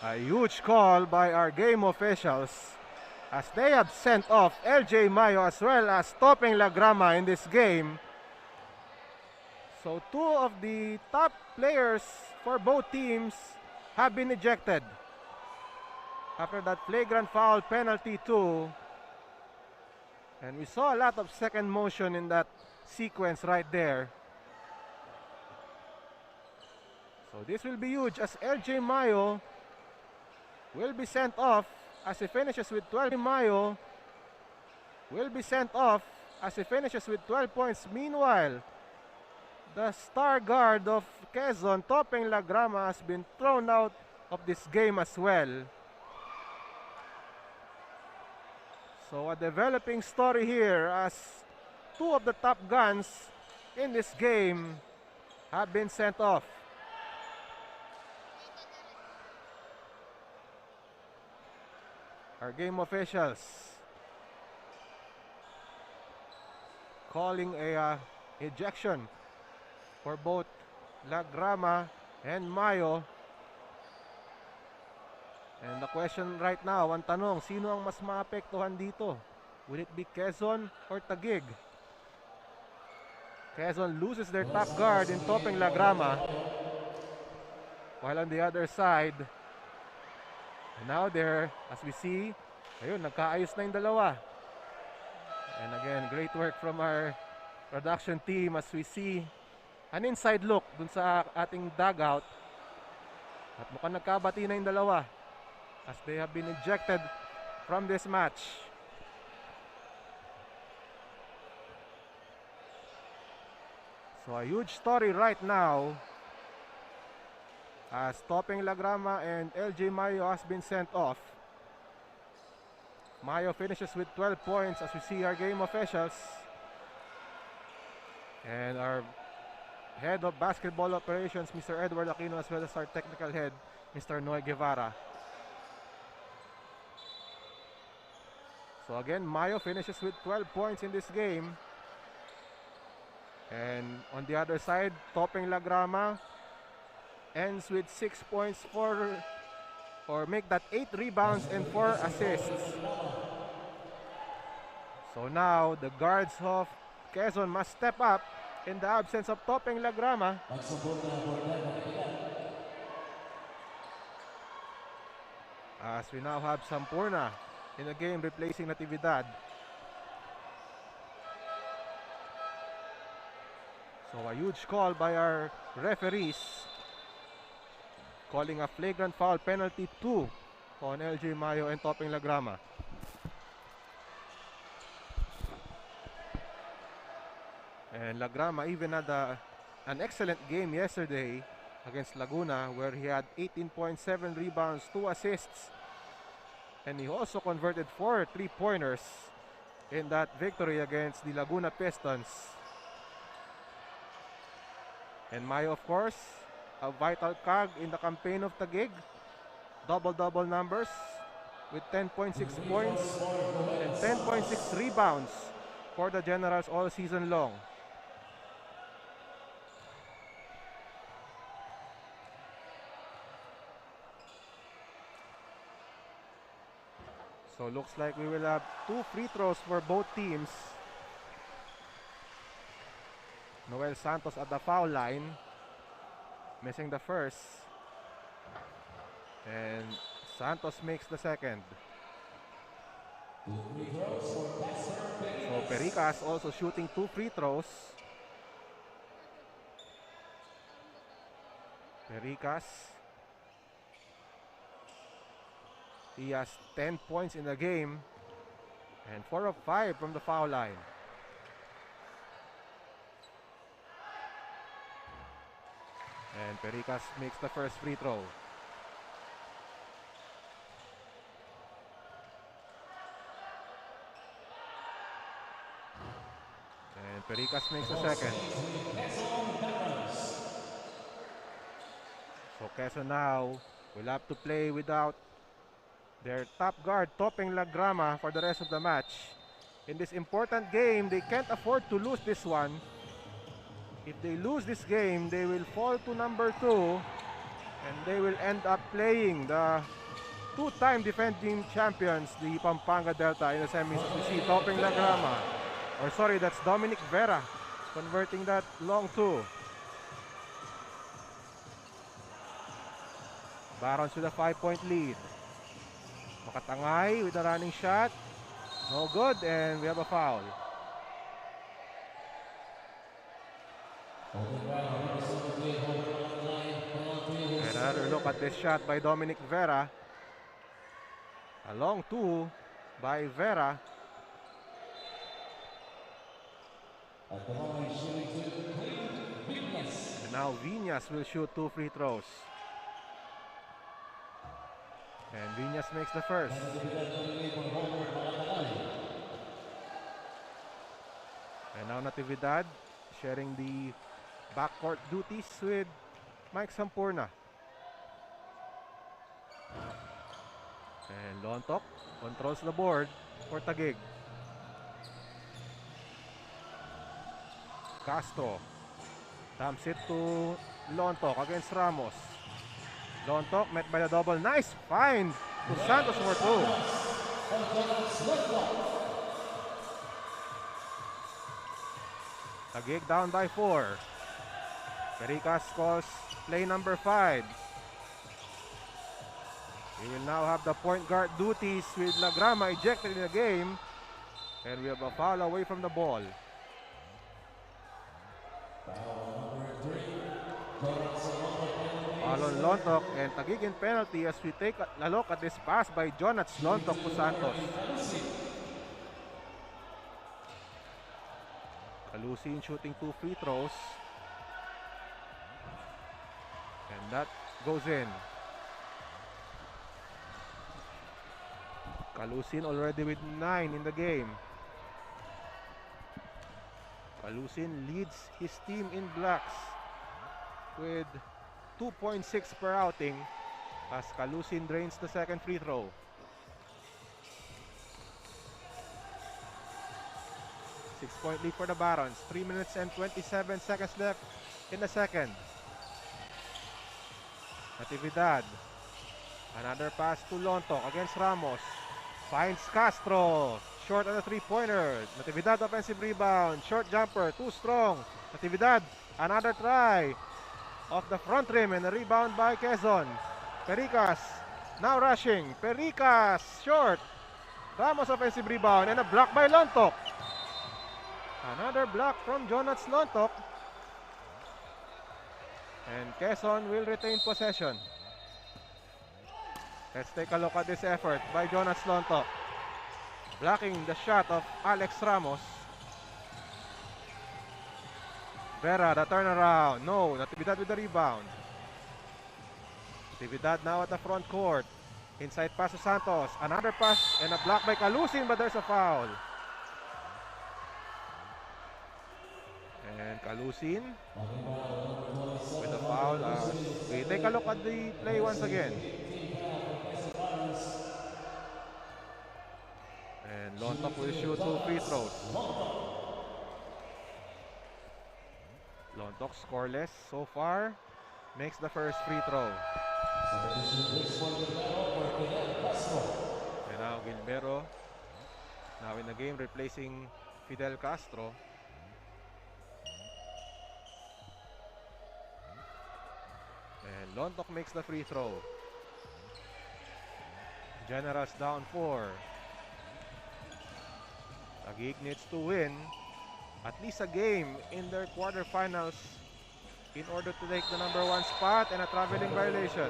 A huge call by our game officials as they have sent off LJ Mayo as well as Topeng Lagrama in this game. So 2 of the top players for both teams have been ejected after that flagrant foul, penalty 2. And we saw a lot of second motion in that sequence right there. So this will be huge as LJ Mayo will be sent off as he finishes with 12. Mayo will be sent off as he finishes with 12 points. Meanwhile, the star guard of Quezon, Topeng Lagrama, has been thrown out of this game as well. So a developing story here as 2 of the top guns in this game have been sent off. Our game officials calling a ejection for both Lagrama and Mayo. And the question right now, ang tanong, sino ang mas maapektuhan dito? Will it be Quezon or Taguig? Quezon loses their top guard in Topeng Lagrama. While on the other side, and now there, as we see, ayun, nagkaayos na yung dalawa. And again, great work from our production team as we see an inside look dun sa ating dugout. At mukhang nagkabati na yung dalawa as they have been ejected from this match. So a huge story right now as Topeng Lagrama and LJ Mayo has been sent off. Mayo finishes with 12 points as we see our game officials and our head of basketball operations, Mr. Edward Aquino, as well as our technical head, Mr. Noy Guevara. So again, Mayo finishes with 12 points in this game. And on the other side, Topeng Lagrama ends with 6 points or make that 8 rebounds and 4 assists. So now the guards of Quezon must step up in the absence of Topeng Lagrama. As we now have Sampurna in the game replacing Natividad. So a huge call by our referees, calling a flagrant foul, penalty 2 on LJ Mayo and Topeng Lagrama. And Lagrama even had an excellent game yesterday against Laguna where he had 18.7 rebounds, 2 assists, and he also converted 4 3-pointers in that victory against the Laguna Pistons. And Mayo, of course, a vital cog in the campaign of Taguig. Double-double numbers with 10.6 points and 10.6 rebounds for the Generals all season long. So looks like we will have 2 free throws for both teams. Noel Santos at the foul line. missing the first. And Santos makes the second. So Pericas also shooting 2 free throws. Pericas. He has 10 points in the game and 4 of 5 from the foul line. And Pericas makes the first free throw. And Pericas makes the second. So Quezon now will have to play without their top guard, Topeng Lagrama, for the rest of the match. In this important game, they can't afford to lose this one. If they lose this game, they will fall to number 2 and they will end up playing the two-time defending champions, the Pampanga Delta, in the semis. We see Topeng Lagrama, or sorry, that's Dominic Vera converting that long 2. Barons with a 5-point lead. Makatangay with a running shot. No good, and we have a foul. Another look at this shot by Dominic Vera. A long 2 by Vera. And now Viñas will shoot 2 free throws. And Viñas makes the first. And now Natividad sharing the backcourt duties with Mike Sampurna. And Lontok controls the board for Taguig. Castro dumps it to Lontok against Ramos. Lontok met by the double. Nice find to Santos for 2. Taguig down by 4. Pericas calls play number 5. We will now have the point guard duties with Lagrama ejected in the game. And we have a foul away from the ball. Foul on Lontok and Taguig in penalty as we take a look at this pass by Jonats Lontok to Santos. Calusin shooting 2 free throws. And that goes in. Calusin already with 9 in the game. Calusin leads his team in blocks with 2.6 per outing as Calusin drains the second free throw. Six-point lead for the Barons. 3 minutes and 27 seconds left in the second. Natividad. Another pass to Lontok against Ramos. Finds Castro. Short on the 3-pointer. Natividad offensive rebound. Short jumper. Too strong. Natividad. Another try. Off the front rim and a rebound by Quezon. Pericas. Now rushing. Pericas. Short. Ramos offensive rebound and a block by Lontok. Another block from Jonats Lontok. And Quezon will retain possession. Let's take a look at this effort by Jonats Lontok. Blocking the shot of Alex Ramos. Vera, the turnaround. No, Natividad with the rebound. Natividad now at the front court. Inside pass to Santos. Another pass and a block by Calusin, but there's a foul. And Calusin with the foul. We take a look at the play once again. And Lontok will shoot 2 free throws. Lontok scoreless so far. Makes the first free throw. And now Gilbero now in the game replacing Fidel Castro. Lontok makes the free throw. Generals down 4. Taguig needs to win at least a game in their quarterfinals in order to take the number 1 spot and a traveling violation.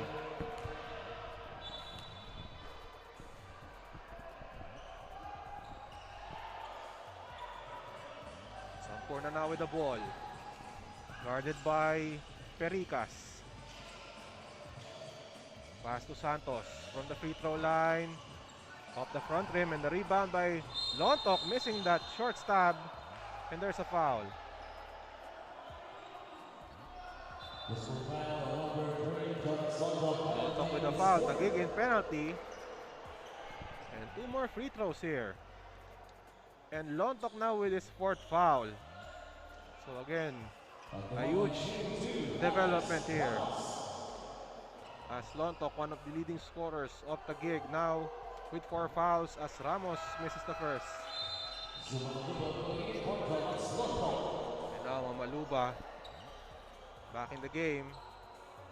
Sampurna now with the ball. Guarded by Pericas. Pass to Santos from the free throw line. Off the front rim, and the rebound by Lontok, missing that short stab, and there's a foul. Lontok with a foul, Taguig in penalty. And 2 more free throws here. And Lontok now with his 4th foul. So again, a huge development here. As Lontok, one of the leading scorers of Taguig, now with 4 fouls as Ramos misses the first. And now Mamaluba back in the game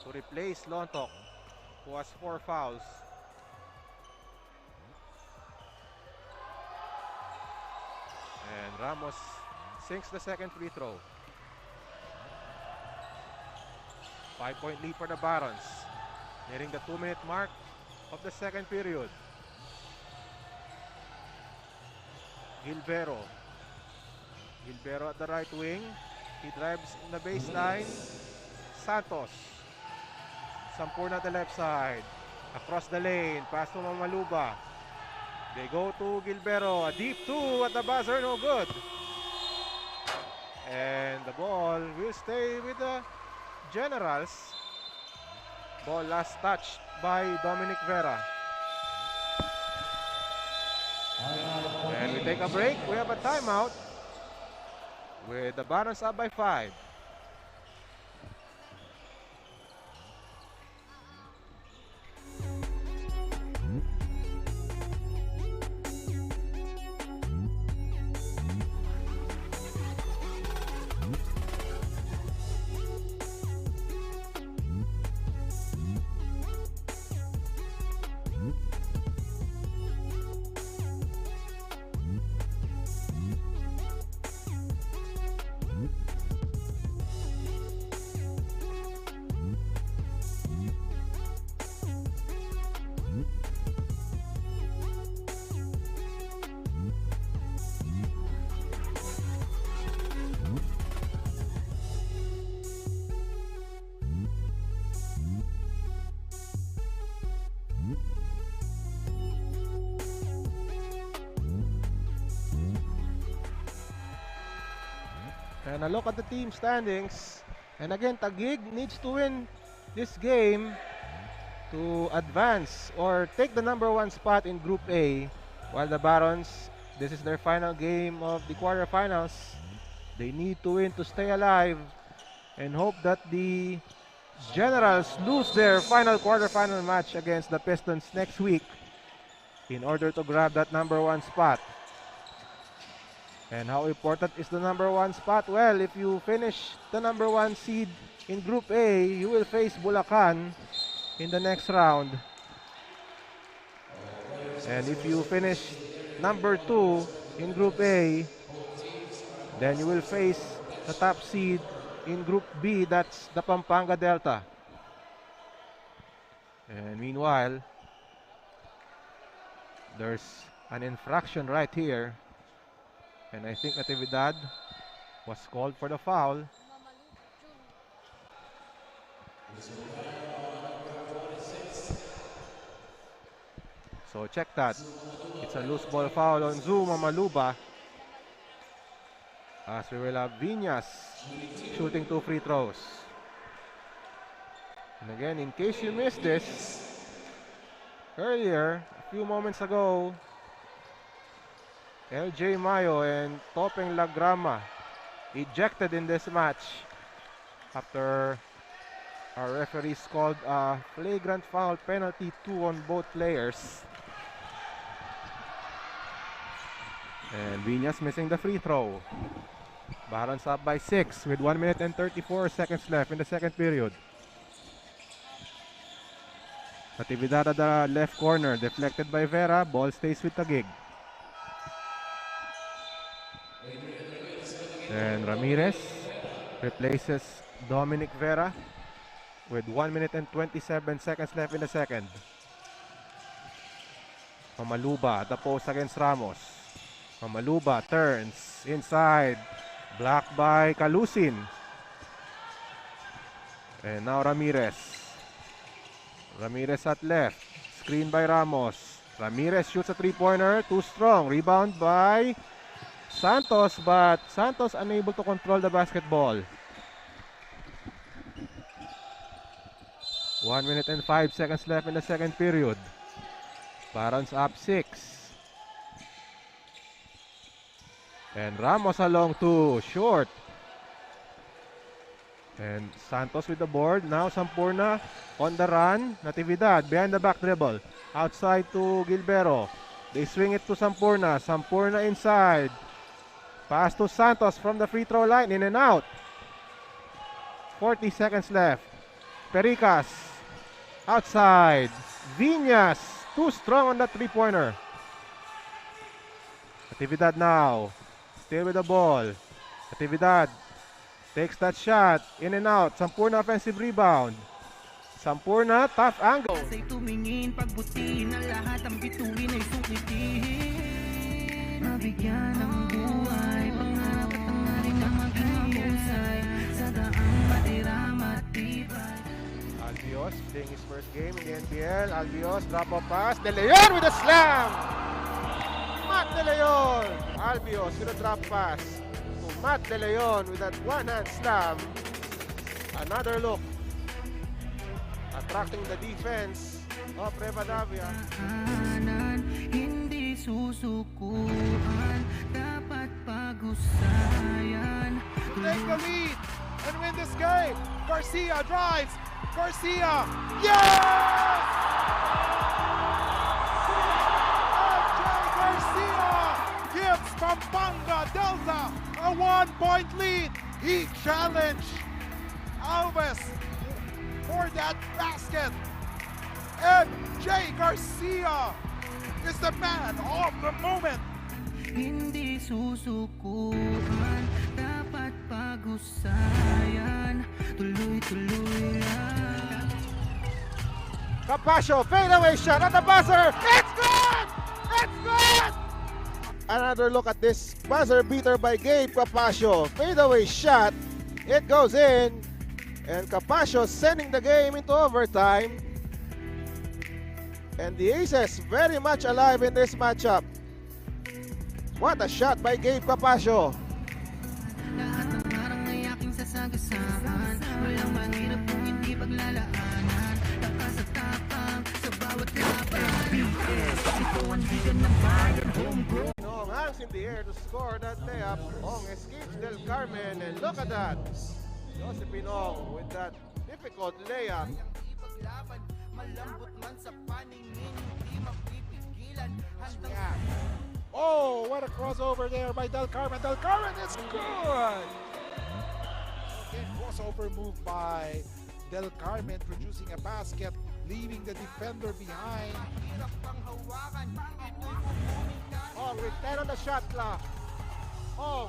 to replace Lontok, who has 4 fouls. And Ramos sinks the second free throw. 5-point lead for the Barons, nearing the 2-minute mark of the second period. Gilbero at the right wing. He drives in the baseline. Santos. Sampurna at the left side. Across the lane. Pass to Mamaluba. They go to Gilbero. A deep 2 at the buzzer. No good. And the ball will stay with the Generals. Ball last touched by Dominic Vera. And we take a break. We have a timeout with the Barons up by 5. And a look at the team standings. And again, Taguig needs to win this game to advance or take the number 1 spot in Group A. While the Barons, this is their final game of the quarterfinals. They need to win to stay alive and hope that the Generals lose their final quarterfinal match against the Pistons next week in order to grab that number 1 spot. And how important is the number 1 spot? Well, if you finish the number 1 seed in Group A, you will face Bulacan in the next round. And if you finish number 2 in Group A, then you will face the top seed in Group B, that's the Pampanga Delta. And meanwhile, there's an infraction right here. And I think Natividad was called for the foul. So check that. It's a loose ball foul on Zuma Maluba. As we will have Viñas shooting 2 free throws. And again, in case you missed this, earlier, a few moments ago, LJ Mayo and Topeng Lagrama ejected in this match after our referees called a flagrant foul penalty 2 on both players. And Viñas missing the free throw. Barons up by 6 with 1 minute and 34 seconds left in the second period. Natividad at the left corner, deflected by Vera. Ball stays with Taguig. And Ramirez replaces Dominic Vera with 1 minute and 27 seconds left in the second. Mamaluba at the post against Ramos. Mamaluba turns inside. Blocked by Calusin. And now Ramirez. Ramirez at left. Screen by Ramos. Ramirez shoots a three-pointer. Too strong. Rebound by Santos, but Santos unable to control the basketball. 1 minute and 5 seconds left in the second period. Barons up 6. And Ramos along two, short. And Santos with the board. Now Sampurna on the run. Natividad behind the back dribble. Outside to Gilbero. They swing it to Sampurna. Sampurna inside. Pass to Santos from the free throw line. In and out. 40 seconds left. Pericas. Outside. Viñas. Too strong on that three-pointer. Natividad now. Still with the ball. Natividad takes that shot. In and out. Sampurna offensive rebound. Sampurna, tough angle. Sa'y tumingin, pagbutiin ang lahat ang bituin ay sukitin. Mabigyan ng buhay, pangarap at tangarin na maging mahusay. Sa daang matira, matibay. Albios playing his first game in the NBL. Albios, drop-off pass. De Leon with a slam! Matt De Leon! Albios with a drop pass to Matt De Leon with that one-hand slam. Another look. Attracting the defense of Rivadavia. Hindi susukuan, dapat pag-usayan. Take the lead and win this game. Garcia drives. Garcia. Yes! Jay Garcia gives Pampanga Delta a 1-point lead. He challenged Alves for that basket. And Jay Garcia is the man of the moment. Hindi susukuan, dapat pag-usayan. Tuloy-tuloy lang. Capascio, fadeaway shot at the buzzer. It's good! It's good! Another look at this buzzer beater by Gabe Capascio. Fadeaway shot. It goes in. And Capascio sending the game into overtime. And the Aces very much alive in this matchup. What a shot by Gabe Capascio. Lahat ng harang ay aking sasagasaan. Walang mahirap kung hindi paglalaanan. Lakas at tapang sa bawat laban. BS, ito ang liga ng bayan. Homegrown. Ong hangs in the air to score that layup. Ong escapes Del Carmen, and look at that. Josephine Ong with that difficult layup. Malambot man sa paningin, hindi mapipigilan. Oh, what a crossover there by Del Carmen. Del Carmen is good. Again, crossover move by Del Carmen, producing a basket, leaving the defender behind. Ong with 10 on the shot clock. Ong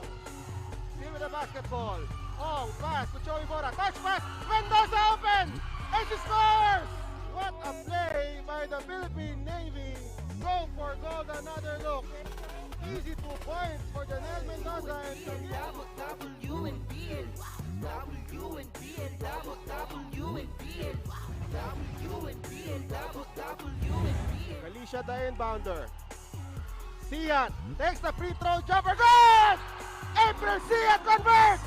still with the basketball. Ong pass to Joey Mora. Touch pass. Mendoza open. And she scores. What a play by the Philippine Navy. Go for gold, another look. Easy 2 points for Janelle Mendoza and WNBL, WNBL, WNBL, WNBL. Galicia the inbounder. Siat takes the free throw jumper. Good! April Siat converts!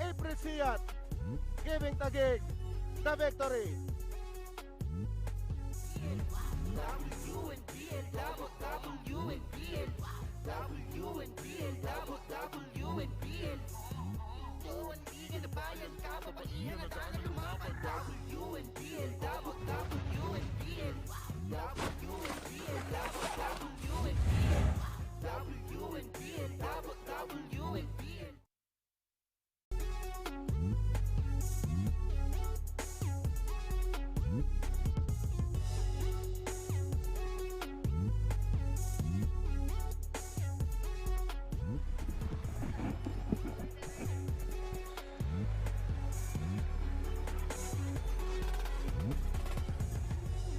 April Siat giving Taguig the victory.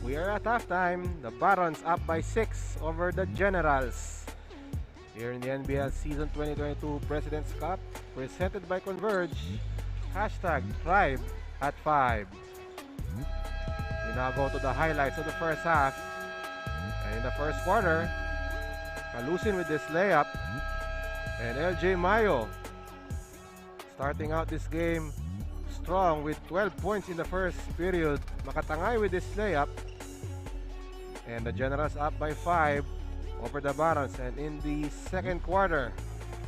We are at halftime. The Barons up by 6 over the Generals. Here in the NBL Season 2022 President's Cup, presented by Converge. Hashtag Thrive at 5. We now go to the highlights of the first half. And in the first quarter, Kalusin with this layup. And LJ Mayo starting out this game strong with 12 points in the first period. Makatangay with this layup. And the Generals up by 5 over the Barons. And in the second quarter,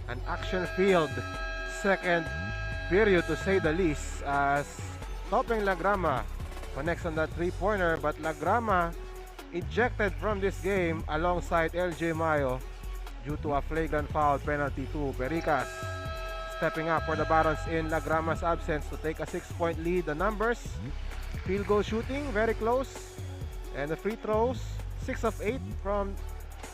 an action-filled second period to say the least, as Topeng Lagrama connects on that three-pointer, but Lagrama ejected from this game alongside LJ Mayo due to a flagrant foul penalty to Pericas. Stepping up for the Barons in Lagrama's absence to take a 6-point lead. The numbers: field goal shooting, very close. And the free throws, 6 of 8 from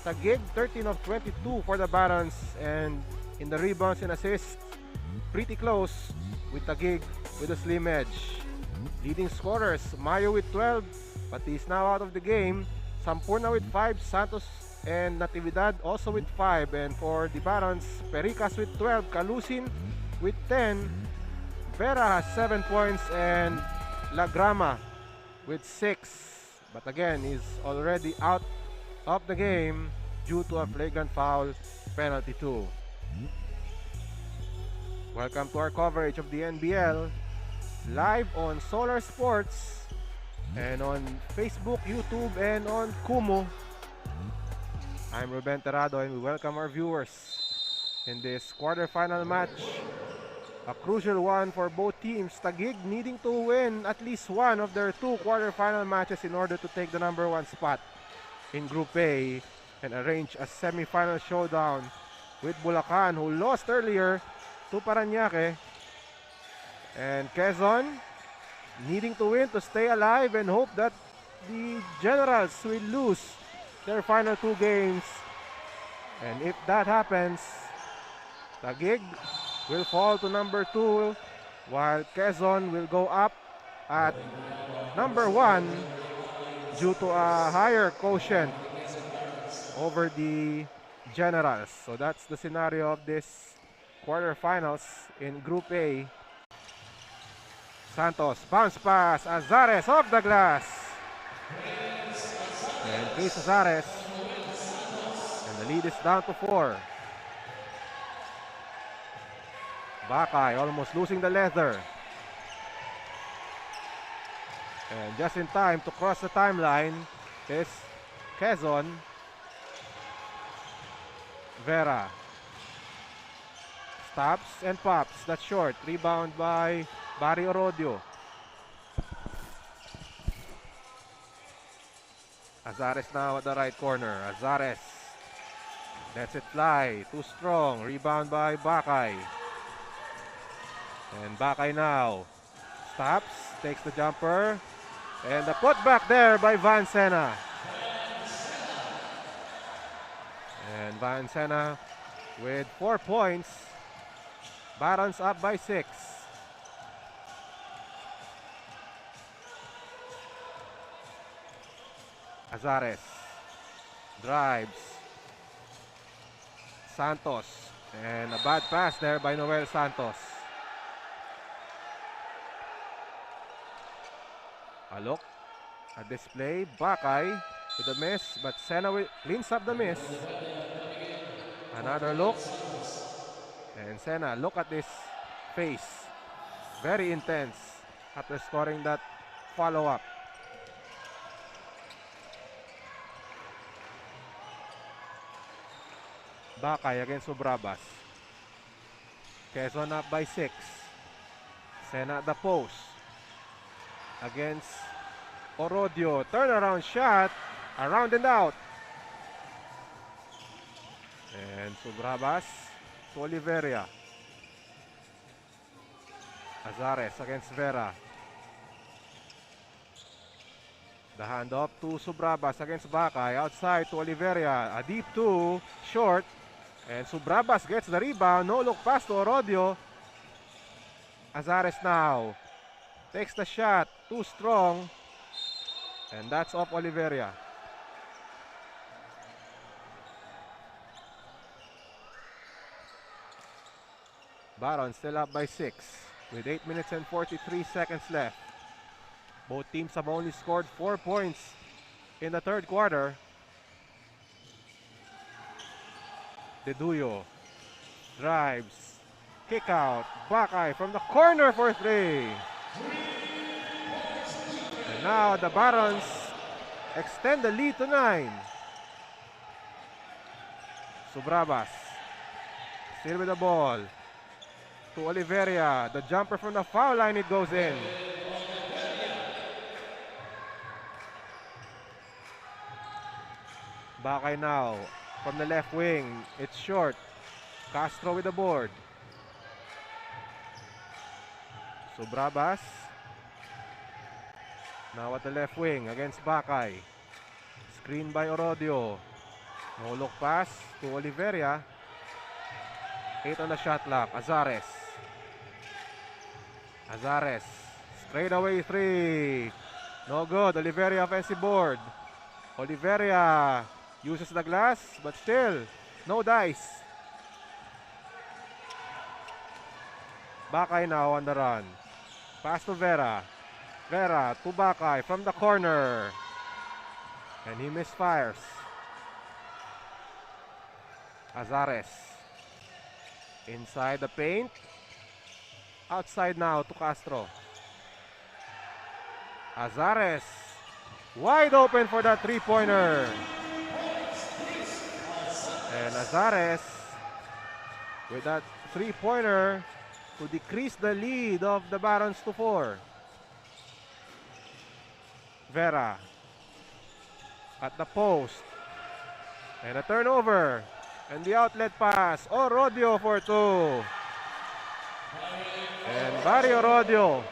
Taguig, 13 of 22 for the Barons. And in the rebounds and assists, pretty close with Taguig with a slim edge. Leading scorers, Mayo with 12, but he's now out of the game. Sampurna with 5, Santos and Natividad also with 5. And for the Barons, Pericas with 12, Kalusin with 10, Vera has 7 points, and Lagrama with 6. But again, he's already out of the game due to a flagrant foul penalty too. Welcome to our coverage of the NBL, live on Solar Sports and on Facebook, YouTube, and on Kumu. I'm Ruben Terrado, and we welcome our viewers in this quarterfinal match. A crucial one for both teams. Taguig needing to win at least one of their 2 quarterfinal matches in order to take the number 1 spot in Group A and arrange a semi-final showdown with Bulacan, who lost earlier to Parañaque. And Quezon needing to win to stay alive and hope that the Generals will lose their final 2 games. And if that happens, Taguig will fall to number 2, while Quezon will go up at number 1 due to a higher quotient over the Generals. So that's the scenario of this quarterfinals in Group A. Santos, bounce pass, Azares off the glass. And Chris Azares. And the lead is down to 4. Bakay almost losing the leather. And just in time to cross the timeline is Quezon. Vera stops and pops. That's short. Rebound by Barry Orodio. Azares now at the right corner. Azares lets it fly. Too strong. Rebound by Bakay. And Bakay now stops, takes the jumper, and the putback there by Van Sena. And Van Sena with 4 points. Barons up by 6. Azares drives. Santos, and a bad pass there by Noel Santos. A look at this play. Bakay with a miss, but Sena cleans up the miss. Another look. And Sena, look at this face. Very intense after scoring that follow-up. Bakay against Subrabas. Quezon up by 6. Sena at the post. Against Orodio. Turnaround shot. Around and out. And Subrabas to Oliveria. Azares against Vera. The handoff to Subrabas against Bakay. Outside to Oliveria. A deep 2. Short. And Subrabas gets the rebound. No look pass to Orodio. Azares now takes the shot. Too strong. And that's off Oliveria. Barons still up by 6 with 8 minutes and 43 seconds left. Both teams have only scored 4 points in the third quarter. Deduyo drives, kick out, Bakay from the corner for 3. And now the Barons extend the lead to 9. Subrabas still with the ball to Oliveria. The jumper from the foul line, it goes in. Bakay now from the left wing. It's short. Castro with the board. Subrabas now at the left wing against Bakay. Screen by Orodio. No look pass to Oliveria. 8 on the shot clock. Azares. Straight away 3. No good. Oliveria offensive board. Oliveria uses the glass, but still no dice. Bakay now on the run. Pass to Vera. Vera to Bakay from the corner. And he misfires. Azares. Inside the paint. Outside now to Castro. Azares. Wide open for that three-pointer. And Azares with that three-pointer to decrease the lead of the Barons to 4. Vera at the post. And a turnover. And the outlet pass. Orodio for 2. And Barry Orodio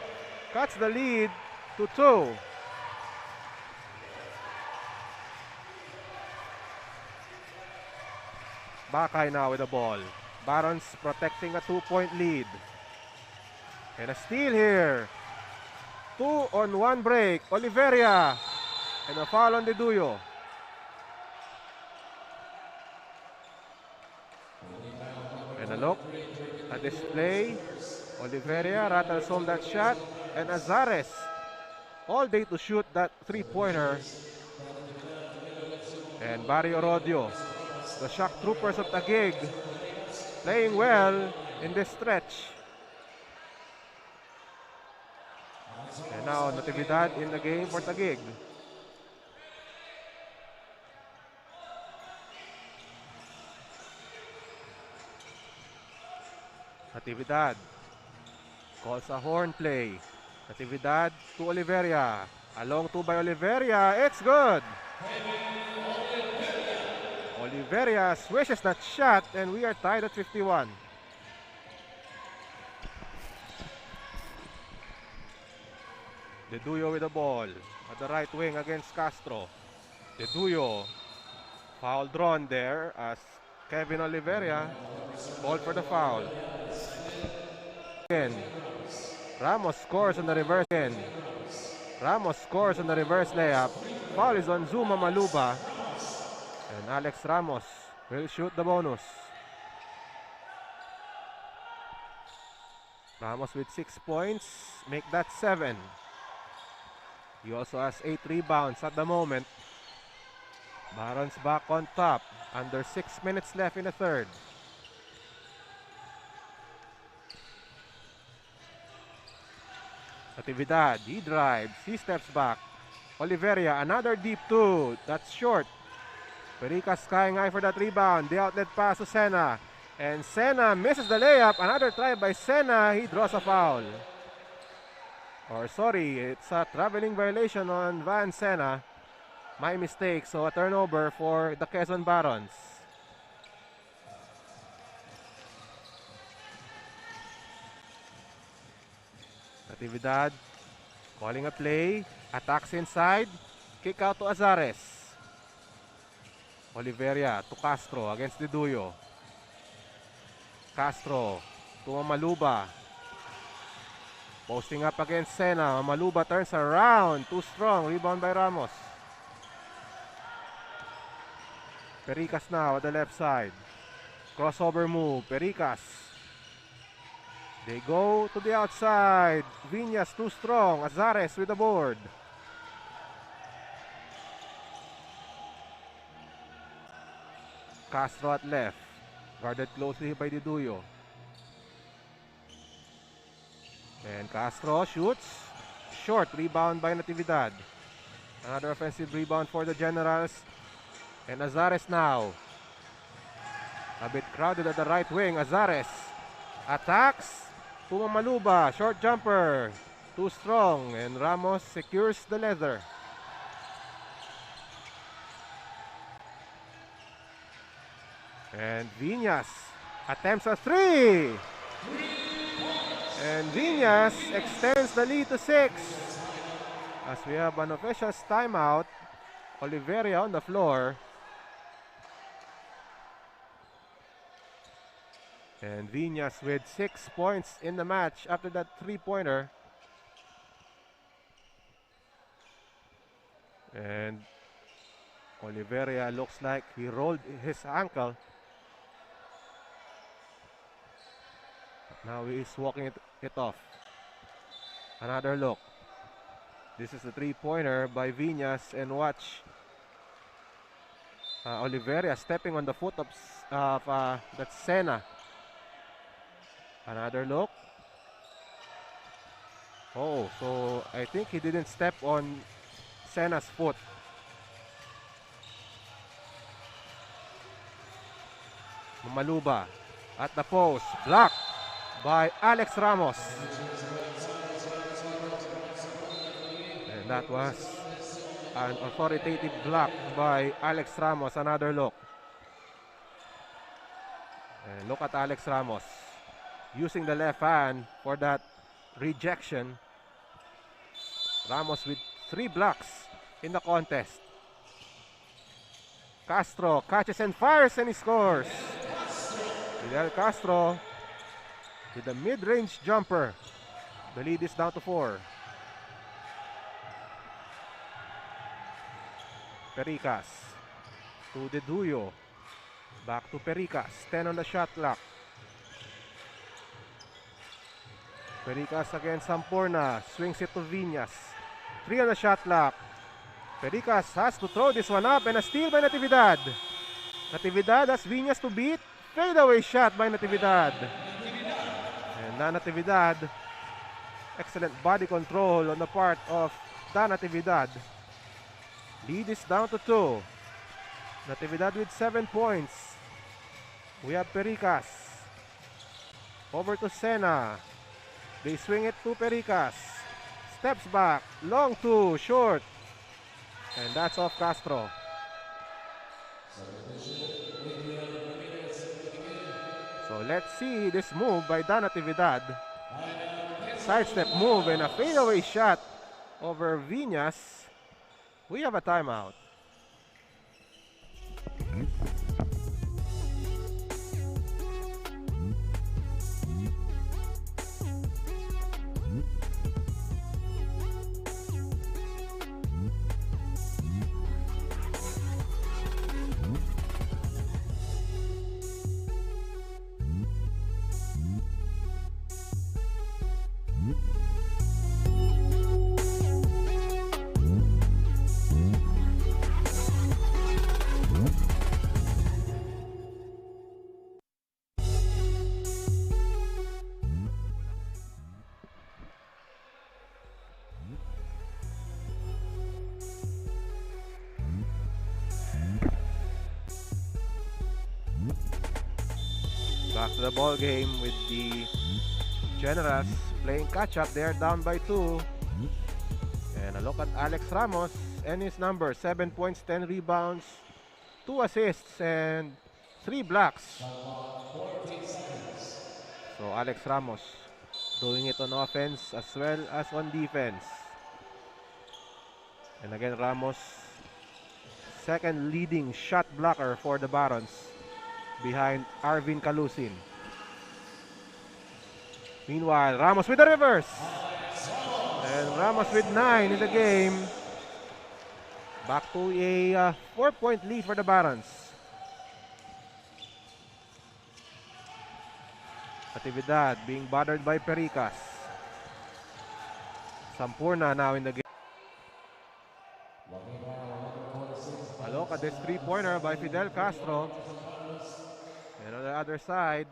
cuts the lead to 2. Bakay now with the ball. Barons protecting a 2-point lead. And a steal here. 2-on-1 break. Oliveria. And a foul on Deduyo. And a look at this play. Oliveria rattles home that shot. And Azares all day to shoot that three-pointer. And Barry Orodio, the shock troopers of Taguig, playing well in this stretch. And now Natividad in the game for Taguig. Natividad calls a horn play. Natividad to Oliveria. A long 2 by Oliveria. It's good. Oliveria swishes that shot and we are tied at 51. Deduyo with the ball at the right wing against Castro. Deduyo, foul drawn there as Kevin Oliveria called for the foul. Again, Ramos scores on the reverse end. Ramos scores on the reverse layup. Foul is on Zuma Maluba. And Alex Ramos will shoot the bonus. Ramos with 6 points, make that 7. He also has 8 rebounds at the moment. Barons back on top. Under 6 minutes left in the third. Natividad, he drives, he steps back. Oliveria, another deep 2. That's short. Perica skying high for that rebound. The outlet pass to Sena. And Sena misses the layup. Another try by Sena. He draws a foul. Or sorry, it's a traveling violation on Van Sena. My mistake. So a turnover for the Quezon Barons. Natividad calling a play. Attacks inside. Kick out to Azares. Oliveria to Castro against Deduyo. Castro to Maluba. Posting up against Sena. Maluba turns around. Too strong. Rebound by Ramos. Pericas now at the left side. Crossover move. Pericas. They go to the outside. Viñas too strong. Azares with the board. Castro at left. Guarded closely by Diduyo. And Castro shoots. Short. Rebound by Natividad. Another offensive rebound for the Generals. And Azares now. A bit crowded at the right wing. Azares attacks. Pumamaluba. Short jumper. Too strong. And Ramos secures the leather. And Viñas attempts a three. And Viñas extends the lead to 6. As we have an official's timeout. Oliveria on the floor. And Viñas with 6 points in the match after that three-pointer. And Oliveria looks like he rolled his ankle. Now he is walking it off. Another look. This is the three-pointer by Viñas, and watch Oliveria stepping on the foot of that's Sena. Another look. Oh, so I think he didn't step on Sena's foot. Maluba at the post. Blocked by Alex Ramos. And that was an authoritative block by Alex Ramos. Another look. And look at Alex Ramos using the left hand for that rejection. Ramos with 3 blocks in the contest. Castro catches and fires and he scores. Fidel Castro with a mid-range jumper. The lead is down to 4. Pericas to Diduyo. Back to Pericas. 10 on the shot clock. Pericas against Sampurna. Swings it to Viñas. 3 on the shot clock. Pericas has to throw this one up and a steal by Natividad. Natividad has Viñas to beat. Fadeaway shot by Natividad. And na Natividad. Excellent body control on the part of Da Natividad. Lead is down to 2. Natividad with 7 points. We have Pericas. Over to Sena. They swing it to Pericas. Steps back. Long 2. Short. And that's off Castro. So let's see this move by Da Natividad. Sidestep move and a fadeaway shot over Viñas. We have a timeout. Back to the ball game with the Generals playing catch up. They're down by 2. And a look at Alex Ramos and his numbers: 7 points, 10 rebounds, 2 assists, and 3 blocks. So Alex Ramos doing it on offense as well as on defense. And again, Ramos, second leading shot blocker for the Barons, behind Arvin Calusin. Meanwhile, Ramos with the reverse. And Ramos with 9 in the game. Back to a 4-point lead for the Barons. Natividad being bothered by Pericas. Sampurna now in the game. A look at this three-pointer by Fidel Castro. And on the other side,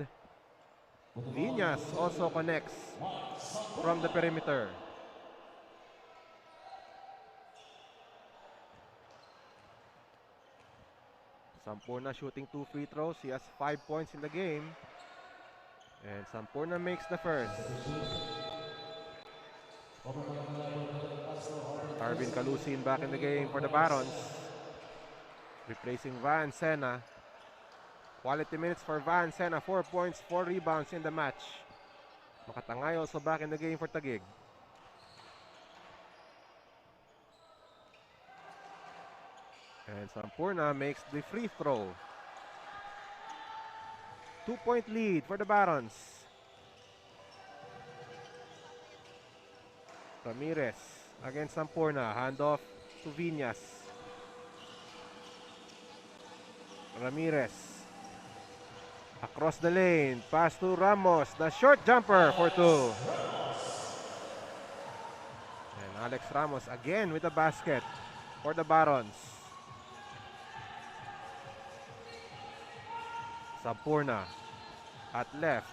Viñas also connects from the perimeter. Sampurna shooting 2 free throws. He has 5 points in the game. And Sampurna makes the first. Arvin Calusin back in the game for the Barons. Replacing Van Sena. Quality minutes for Van Sena. 4 points, 4 rebounds in the match. Makatangay also back in the game for Taguig. And Sampurna makes the free throw. 2-point lead for the Barons. Ramirez against Sampurna. Handoff to Viñas. Ramirez. Across the lane. Pass to Ramos. The short jumper for 2. And Alex Ramos again with the basket for the Barons. Sampurna at left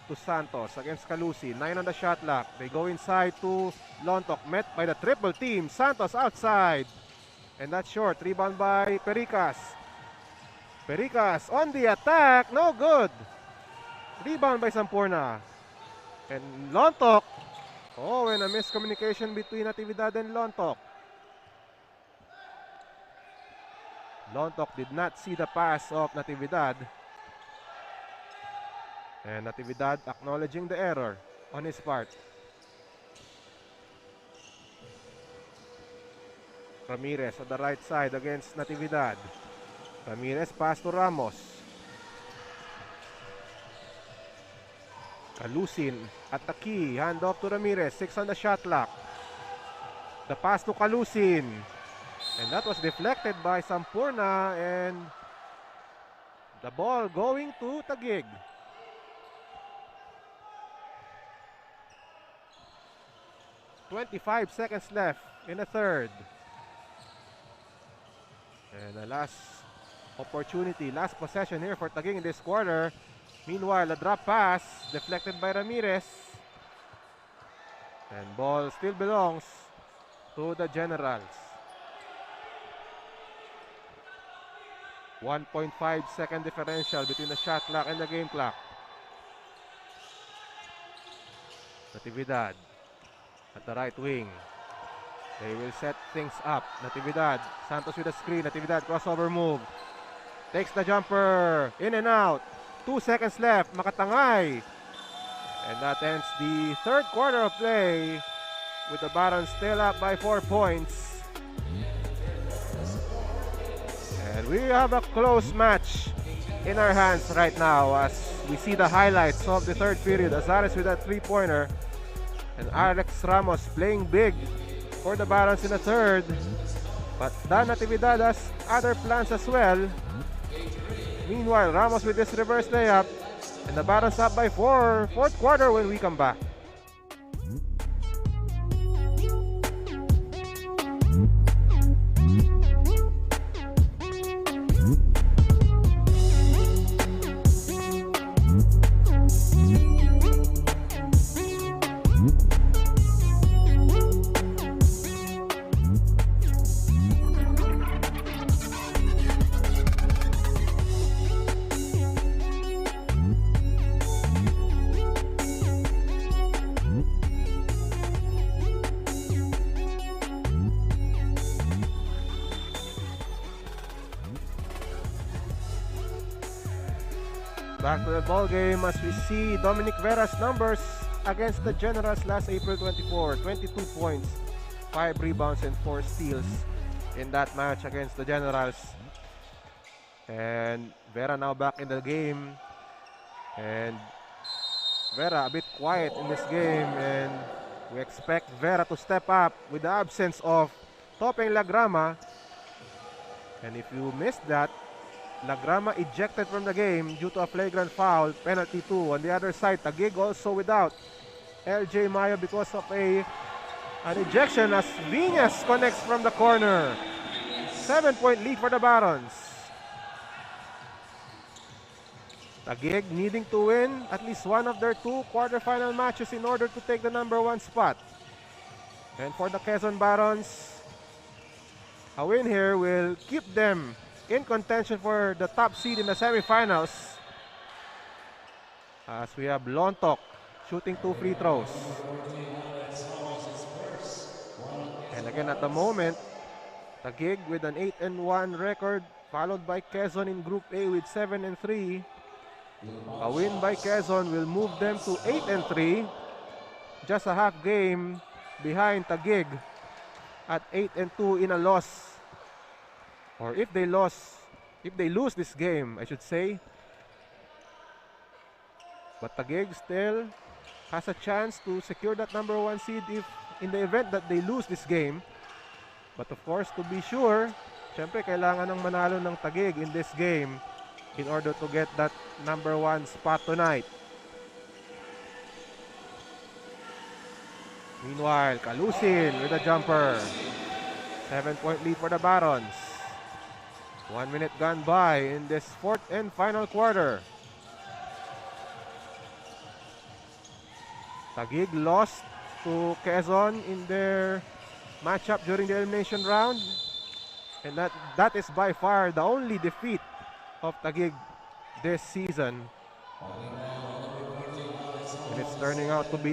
to Santos against Calusi. 9 on the shot clock. They go inside to Lontok. Met by the triple team. Santos outside. And that's short. Rebound by Pericas. Pericas on the attack. No good. Rebound by Sampurna. And Lontok. Oh, and a miscommunication between Natividad and Lontok. Lontok did not see the pass of Natividad. And Natividad acknowledging the error on his part. Ramirez on the right side against Natividad. Ramirez pass to Ramos. Calusin at the key. Hand off to Ramirez. 6 on the shot clock. The pass to Calusin. And that was deflected by Sampurna. And the ball going to Taguig. 25 seconds left in the third. And the last opportunity, last possession here for Taguig in this quarter. Meanwhile, a drop pass deflected by Ramirez. And ball still belongs to the Generals. 1.5 second differential between the shot clock and the game clock. Natividad at the right wing. They will set things up. Natividad. Santos with a screen. Natividad crossover move. Takes the jumper. In and out. 2 seconds left. Makatangay. And that ends the third quarter of play with the Barons still up by 4 points. And we have a close match in our hands right now as we see the highlights of the third period. Azares with that three-pointer. And Alex Ramos playing big for the Barons in the third. But Dan Natividad has other plans as well. Meanwhile, Ramos with this reverse layup. And the Barons up by 4. Fourth quarter when we come back. Back to the ball game as we see Dominic Vera's numbers against the Generals last April 24. 22 points, 5 rebounds, and 4 steals in that match against the Generals. And Vera now back in the game. And Vera a bit quiet in this game. And We expect Vera to step up with the absence of Topeng Lagrama. And if you missed that, Lagrama ejected from the game due to a flagrant foul, penalty 2. On the other side, Taguig also without LJ Mayo because of an ejection as Viñas connects from the corner. 7-point lead for the Barons. Taguig needing to win at least one of their 2 quarterfinal matches in order to take the #1 spot. And for the Quezon Barons, a win here will keep them in contention for the top seed in the semifinals. As we have Lontok shooting 2 free throws. And again at the moment, Taguig with an 8-1 record, followed by Quezon in Group A with 7-3. A win by Quezon will move them to 8-3. Just a half game behind Taguig at 8-2 in a loss. Or if they lose this game, I should say. But Taguig still has a chance to secure that #1 seed if in the event that they lose this game. But of course, to be sure, syempre kailangan ng manalo ng Taguig in this game in order to get that #1 spot tonight. Meanwhile, Calusin with a jumper. 7-point lead for the Barons. 1 minute gone by in this 4th and final quarter. Taguig lost to Quezon in their matchup during the elimination round. And that is by far the only defeat of Taguig this season. And it's turning out to be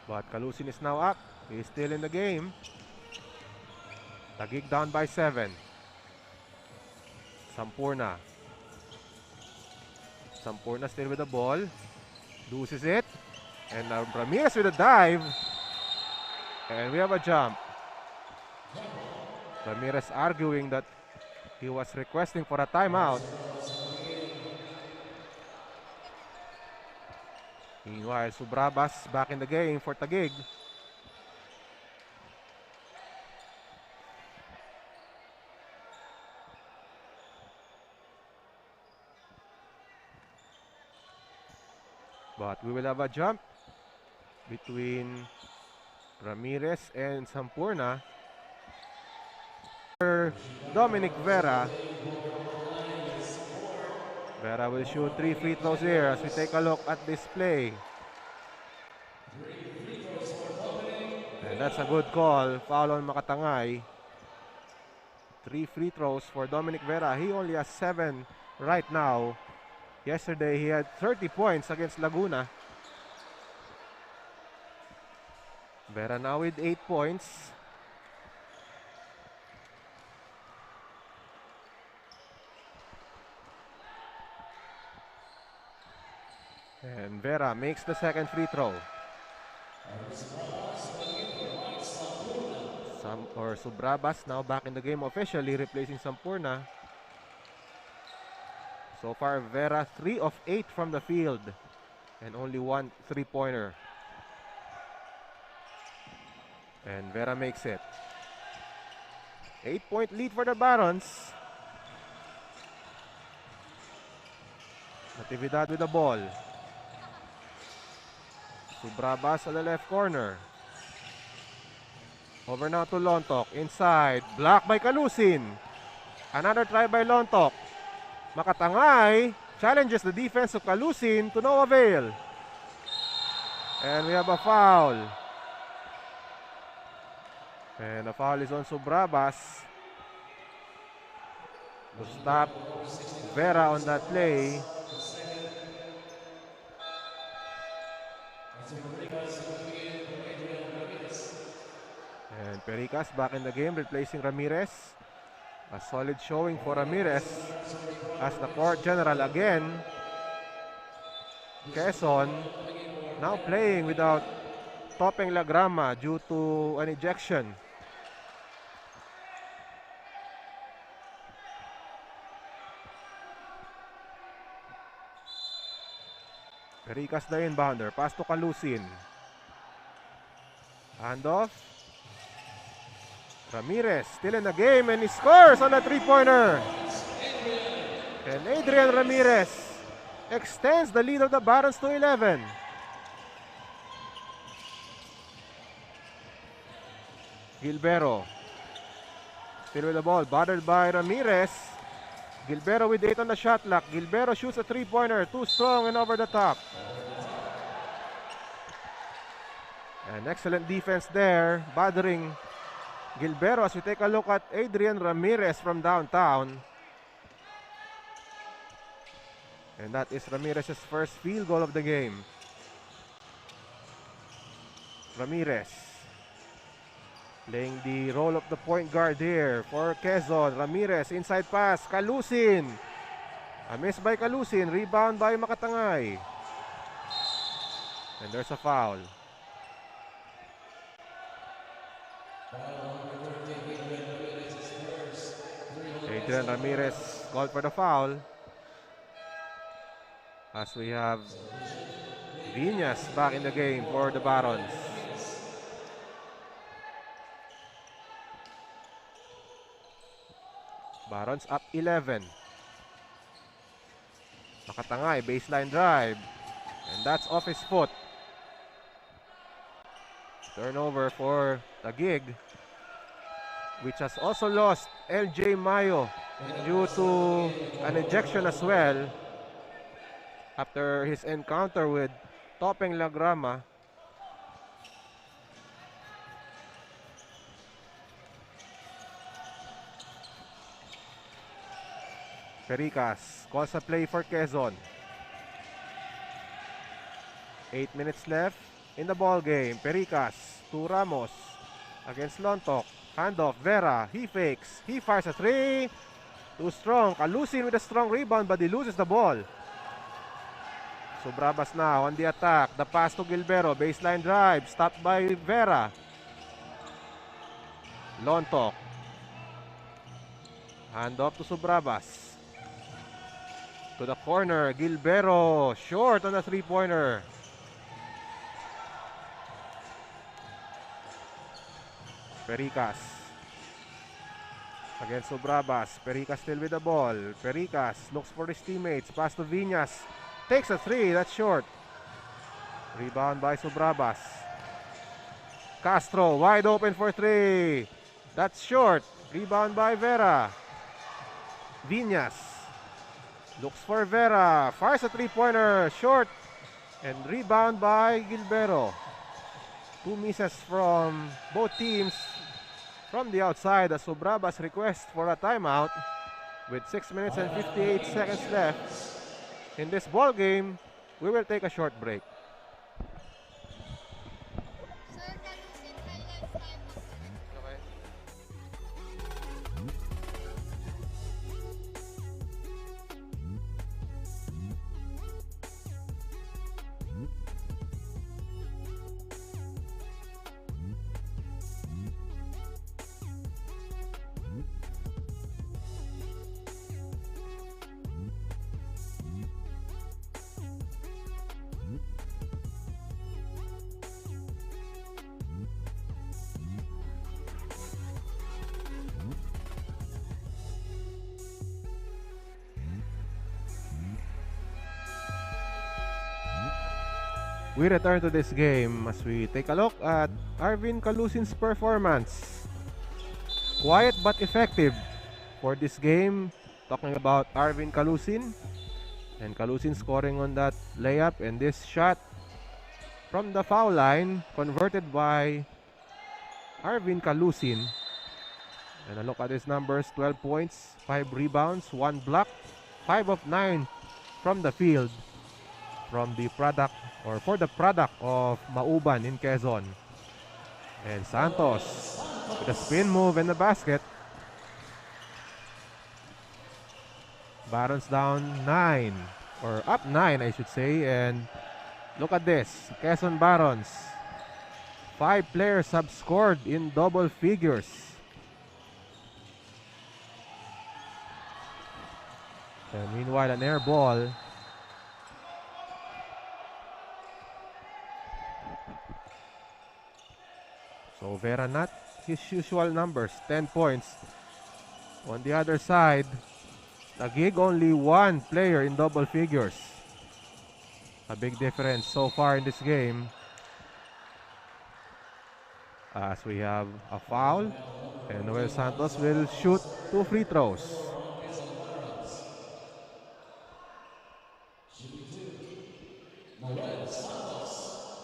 but Calusin is now up. He's still in the game. Taguig down by 7. Sampurna still with the ball. Loses it. And now Ramirez with a dive. And we have a jump. Ramirez arguing that he was requesting for a timeout. Meanwhile, Subrabas back in the game for Taguig. But we will have a jump between Ramirez and Sampurna. Dominic Vera. Vera will shoot 3 free throws here as we take a look at this play. And that's a good call. Foul on Makatangay. 3 free throws for Dominic Vera. He only has 7 right now. Yesterday, he had 30 points against Laguna. Vera now with 8 points. And Vera makes the second free throw. Subrabas now back in the game officially, replacing Sampurna. So far, Vera 3 of 8 from the field and only 1 3-pointer. And Vera makes it. 8-point lead for the Barons. Natividad with the ball. Subrabas on the left corner. Over now to Lontok. Inside. Blocked by Calusin. Another try by Lontok. Makatangay challenges the defense of Calusin to no avail. And we have a foul. And the foul is on Subrabas to stop Vera on that play. And Pericas back in the game, replacing Ramirez. A solid showing for Ramirez as the court general again. Quezon now playing without Topeng Lagrama due to an ejection. Pericas the inbounder. Pass to Calusin. Handoff. Ramirez still in the game and he scores on a three-pointer. And Adrian Ramirez extends the lead of the Barons to 11. Gilbero still with the ball, bothered by Ramirez. Gilbero with 8 on the shot clock. Gilbero shoots a three-pointer, too strong and over the top. An excellent defense there, bothering Gilbero as we take a look at Adrian Ramirez from downtown. And that is Ramirez's first field goal of the game. Ramirez playing the role of the point guard here for Quezon. Ramirez, inside pass, Calusin. A miss by Calusin, rebound by Makatangay. And there's a foul. Adrian Ramirez called for the foul. As we have Viñas back in the game for the Barons. Barons up 11. Makatangay, baseline drive. And that's off his foot. Turnover for Taguig, which has also lost LJ Mayo due to an ejection as well after his encounter with Topeng Lagrama. Pericas calls a play for Quezon. 8 minutes left in the ball game. Pericas to Ramos against Lontok. Handoff, Vera, he fakes, he fires a three. Too strong. Calusin with a strong rebound, but he loses the ball. Sobrabas now on the attack. The pass to Gilbero, baseline drive, stopped by Vera. Lontok. Handoff to Sobrabas. To the corner, Gilbero, short on the three-pointer. Pericas against Sobrabas. Pericas still with the ball. Pericas looks for his teammates. Pass to Viñas. Takes a three. That's short. Rebound by Sobrabas. Castro wide open for three. That's short. Rebound by Vera. Viñas looks for Vera. Fires a three-pointer. Short. And rebound by Gilbero. Two misses from both teams from the outside as Sobrabas request for a timeout with 6 minutes and 58 seconds left in this ball game. We will take a short break. We return to this game as we take a look at Arvin Calusin's performance. Quiet but effective for this game. Talking about Arvin Calusin. And Calusin scoring on that layup, and this shot from the foul line converted by Arvin Calusin. And a look at his numbers: 12 points, 5 rebounds, 1 block, 5 of 9 from the field from the product or for the product of Mauban in Quezon. And Santos with a spin move in the basket. Barons down 9, or up 9 I should say. And look at this, Quezon Barons, 5 players have scored in double figures. And meanwhile, an air ball So Vera not his usual numbers, 10 points. On the other side, Taguig only one player in double figures. A big difference so far in this game. As we have a foul, and Noel Santos will shoot 2 free throws.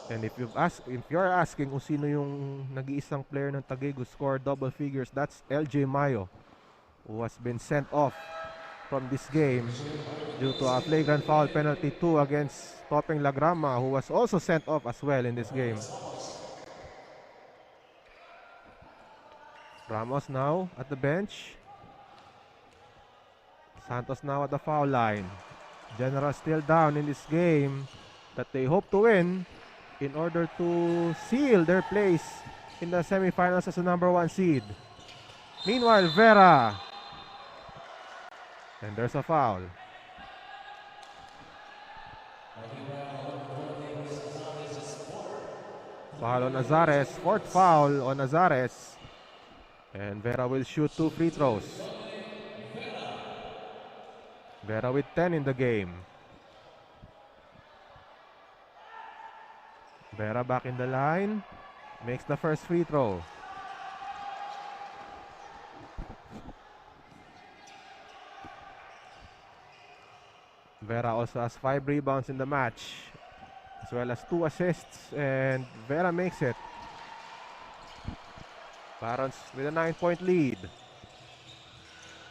And if you're asking kung sino yung nag-iisang player ng Taguig who scored double figures, that's LJ Mayo, who has been sent off from this game due to a flagrant foul penalty 2 against Topeng Lagrama, who was also sent off as well in this game. Ramos now at the bench. Santos now at the foul line. General still down in this game that they hope to win in order to seal their place in the semifinals as the number 1 seed. Meanwhile, Vera. And there's a foul. Foul on Azares. 4th foul on Azares. And Vera will shoot 2 free throws. Vera with 10 in the game. Vera back in the line. Makes the first free throw. Vera also has 5 rebounds in the match, as well as 2 assists, and Vera makes it. Barons with a 9-point lead.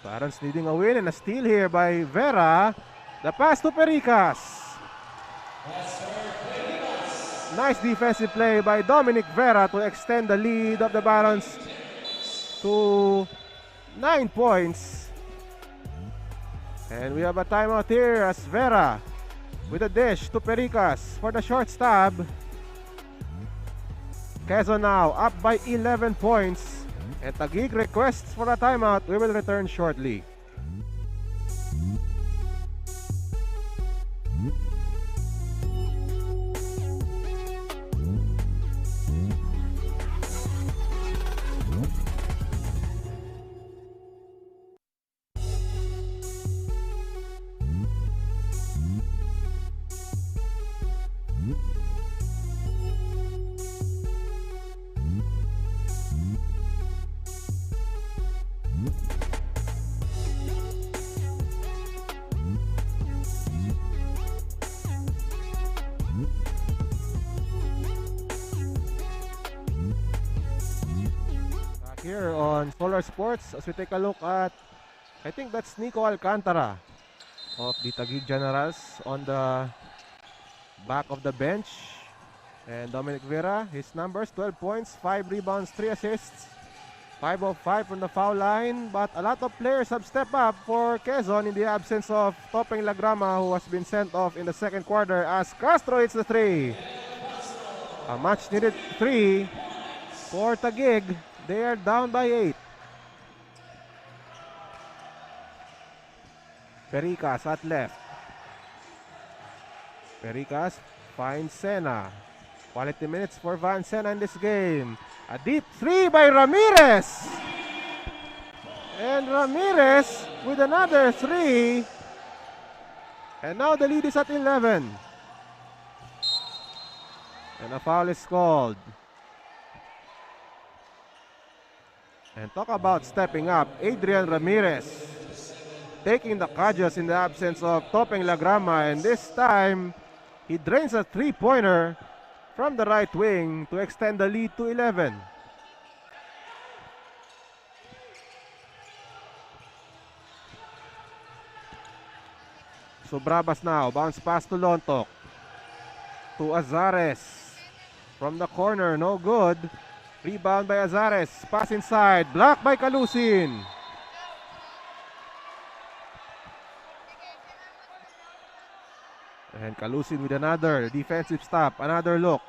Barons needing a win and a steal here by Vera. The pass to Pericas. Nice defensive play by Dominic Vera to extend the lead of the Barons to 9 points. And we have a timeout here as Vera with a dish to Pericas for the short stab. Quezon now up by 11 points. And Taguig requests for a timeout. We will return shortly. Here on Solar Sports, as we take a look at, I think that's Nico Alcantara of the Taguig Generals on the back of the bench. And Dominic Vera, his numbers, 12 points, 5 rebounds, 3 assists, 5 of 5 from the foul line. But a lot of players have stepped up for Quezon in the absence of Topeng Lagrama, who has been sent off in the second quarter as Castro hits the 3. A much needed 3 for Taguig. They are down by 8. Pericas at left. Pericas finds Sena. Quality minutes for Van Sena in this game. A deep 3 by Ramirez. And Ramirez with another 3. And now the lead is at 11. And a foul is called. And talk about stepping up, Adrian Ramirez taking the Kajas in the absence of Topeng Lagrama, and this time he drains a 3-pointer from the right wing to extend the lead to 11. So Brabas now, bounce pass to Lontok, to Azares from the corner, no good. Rebound by Azares, pass inside, blocked by Calusin. And Calusin with another defensive stop, another look.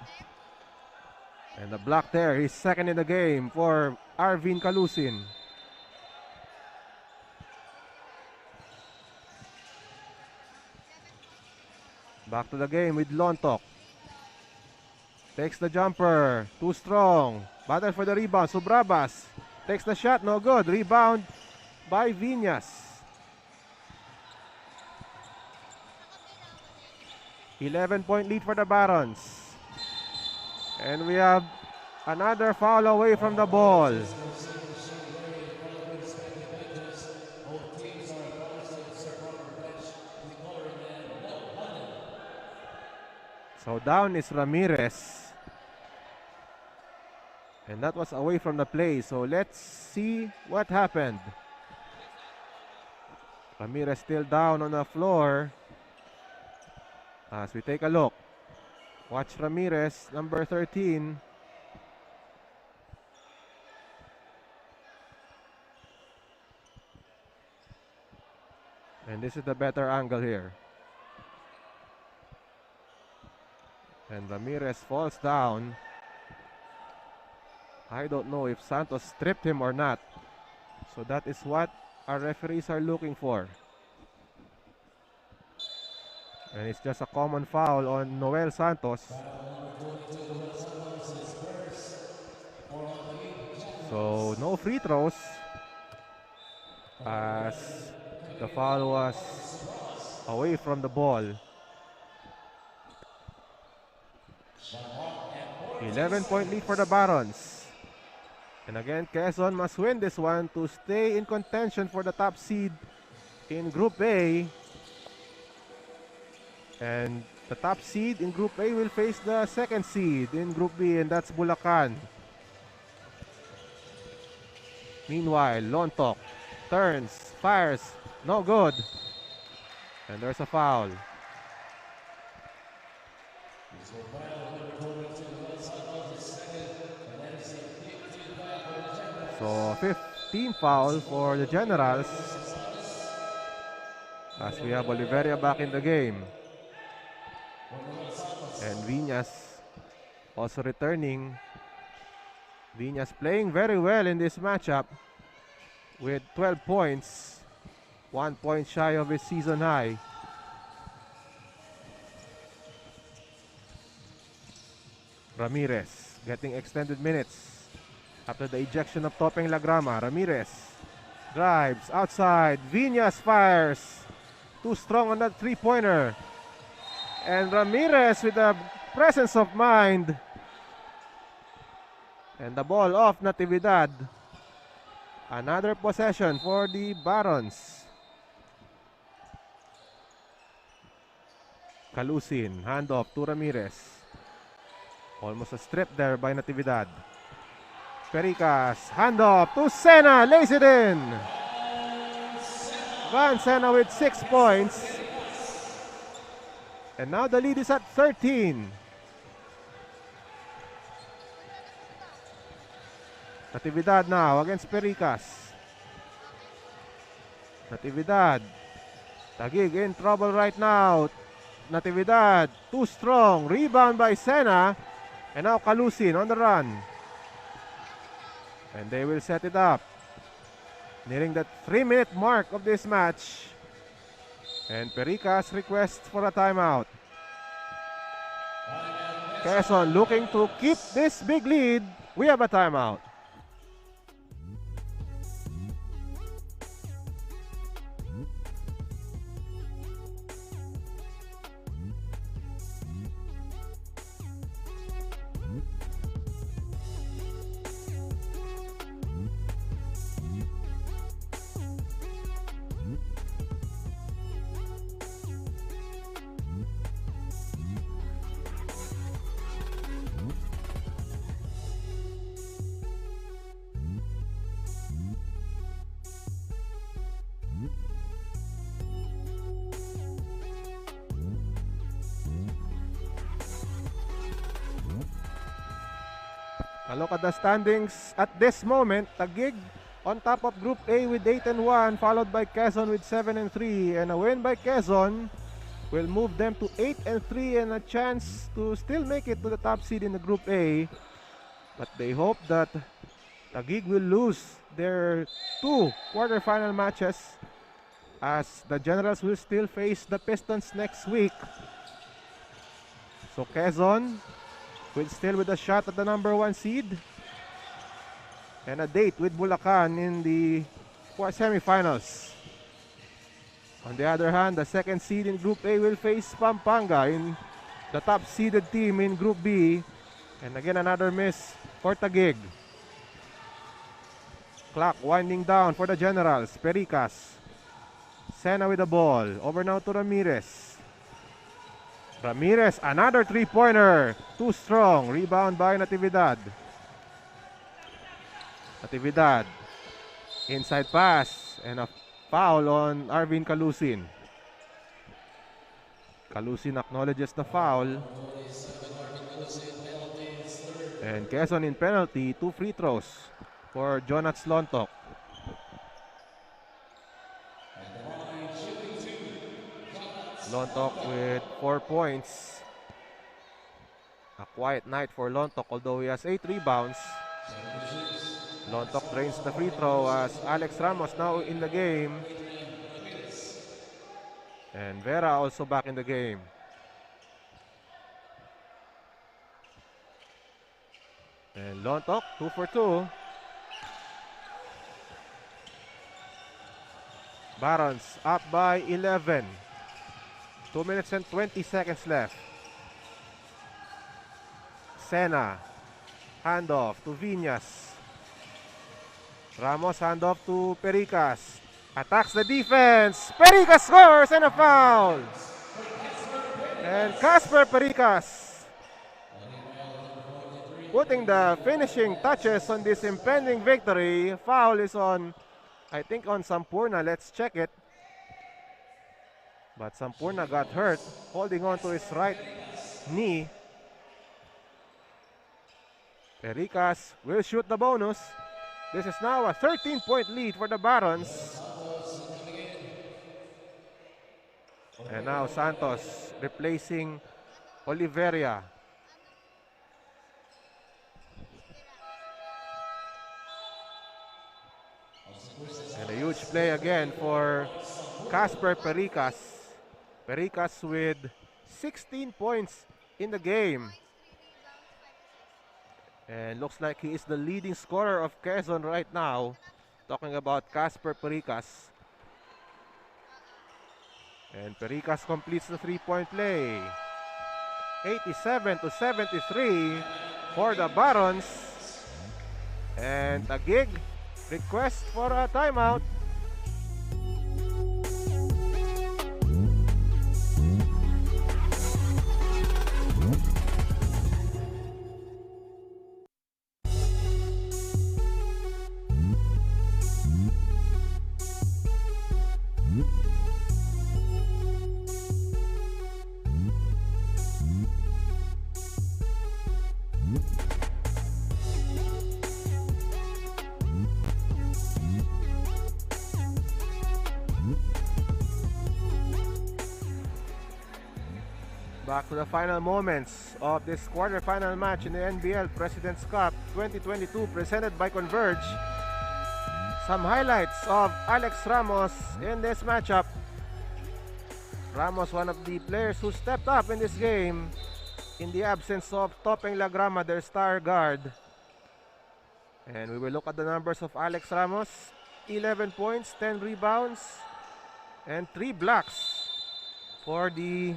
And the block there, he's second in the game for Arvin Calusin. Back to the game with Lontok. Takes the jumper. Too strong. Battle for the rebound. Subrabas. Takes the shot. No good. Rebound by Viñas. 11-point lead for the Barons. And we have another foul away from the ball. So down is Ramirez. And that was away from the play. So let's see what happened. Ramirez still down on the floor. As we take a look. Watch Ramirez, number 13. And this is the better angle here. And Ramirez falls down. I don't know if Santos stripped him or not. So that is what our referees are looking for. And it's just a common foul on Noel Santos. So no free throws, as the foul was away from the ball. 11-point lead for the Barons. And again, Quezon must win this one to stay in contention for the top seed in Group A. And the top seed in Group A will face the second seed in Group B, and that's Bulacan. Meanwhile, Lontok turns, fires, no good. And there's a foul. So 15 foul for the Generals, as we have Oliveria back in the game. And Viñas also returning. Viñas playing very well in this matchup with 12 points, 1 point shy of his season high. Ramirez getting extended minutes after the ejection of Topeng Lagrama. Ramirez drives outside. Viñas fires. Too strong on that three-pointer. And Ramirez with the presence of mind. And the ball off Natividad. Another possession for the Barons. Calusin, handoff to Ramirez. Almost a strip there by Natividad. Pericas, handoff to Sena, lays it in. Van Sena with 6 points. And now the lead is at 13. Natividad now against Pericas. Natividad. Taguig in trouble right now. Natividad, too strong. Rebound by Sena. And now Calusin on the run. And they will set it up. Nearing the 3-minute mark of this match. And Pericas requests for a timeout. Quezon looking to keep this big lead. We have a timeout. A look at the standings at this moment. Taguig on top of Group A with 8-1, followed by Quezon with 7-3. And a win by Quezon will move them to 8-3 and a chance to still make it to the top seed in the Group A. But they hope that Taguig will lose their 2 quarterfinal matches, as the Generals will still face the Pistons next week. So Quezon still with a shot at the number 1 seed. And a date with Bulacan in the semifinals. On the other hand, the second seed in Group A will face Pampanga in the top seeded team in Group B. And again, another miss for Taguig. Clock winding down for the Generals. Pericas. Sena with the ball. Over now to Ramirez. Ramirez, another three-pointer. Too strong. Rebound by Natividad. Natividad. Inside pass. And a foul on Arvin Calusin. Calusin acknowledges the foul. And Quezon in penalty. 2 free throws for Jonats Lontok. Lontok with 4 points. A quiet night for Lontok, although he has 8 rebounds. Lontok drains the free throw as Alex Ramos now in the game. And Vera also back in the game. And Lontok, 2 for 2. Barons up by 11. 2 minutes and 20 seconds left. Sena, handoff to Viñas. Ramos, handoff to Pericas. Attacks the defense. Pericas scores and a foul. And Casper Pericas putting the finishing touches on this impending victory. Foul is on, I think, on Sampurna. Let's check it. But Sampurna got hurt, holding on to his right knee. Pericas will shoot the bonus. This is now a 13-point lead for the Barons. And now Santos replacing Oliveria. And a huge play again for Casper Pericas. Pericas with 16 points in the game. And looks like he is the leading scorer of Quezon right now. Talking about Casper Pericas. And Pericas completes the three-point play. 87-73 for the Barons. And Taguig request for a timeout. Back to the final moments of this quarterfinal match in the NBL President's Cup 2022 presented by Converge. Some highlights of Alex Ramos in this matchup. Ramos, one of the players who stepped up in this game in the absence of Topeng Lagrama, their star guard. And we will look at the numbers of Alex Ramos. 11 points, 10 rebounds, and 3 blocks for the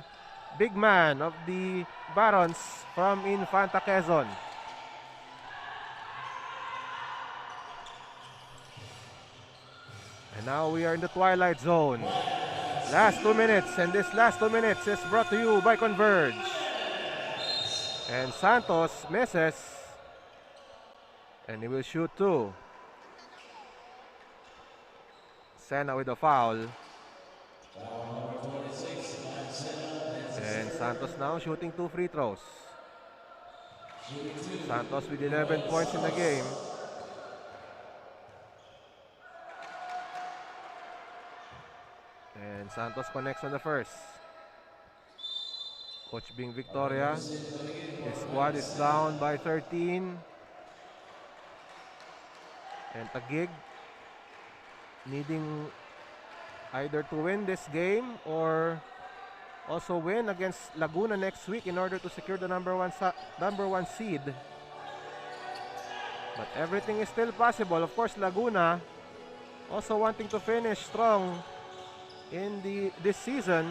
big man of the Barons from Infanta Quezon. And now we are in the twilight zone. Last 2 minutes, and this last 2 minutes is brought to you by Converge. And Santos misses. And he will shoot 2. Sena with a foul. And Santos now shooting 2 free throws. Santos with 11 points in the game. And Santos connects on the first. Coach Bing Victoria. His squad is down by 13. And Taguig needing either to win this game or also win against Laguna next week in order to secure the number one seed. But everything is still possible. Of course, Laguna also wanting to finish strong in this season.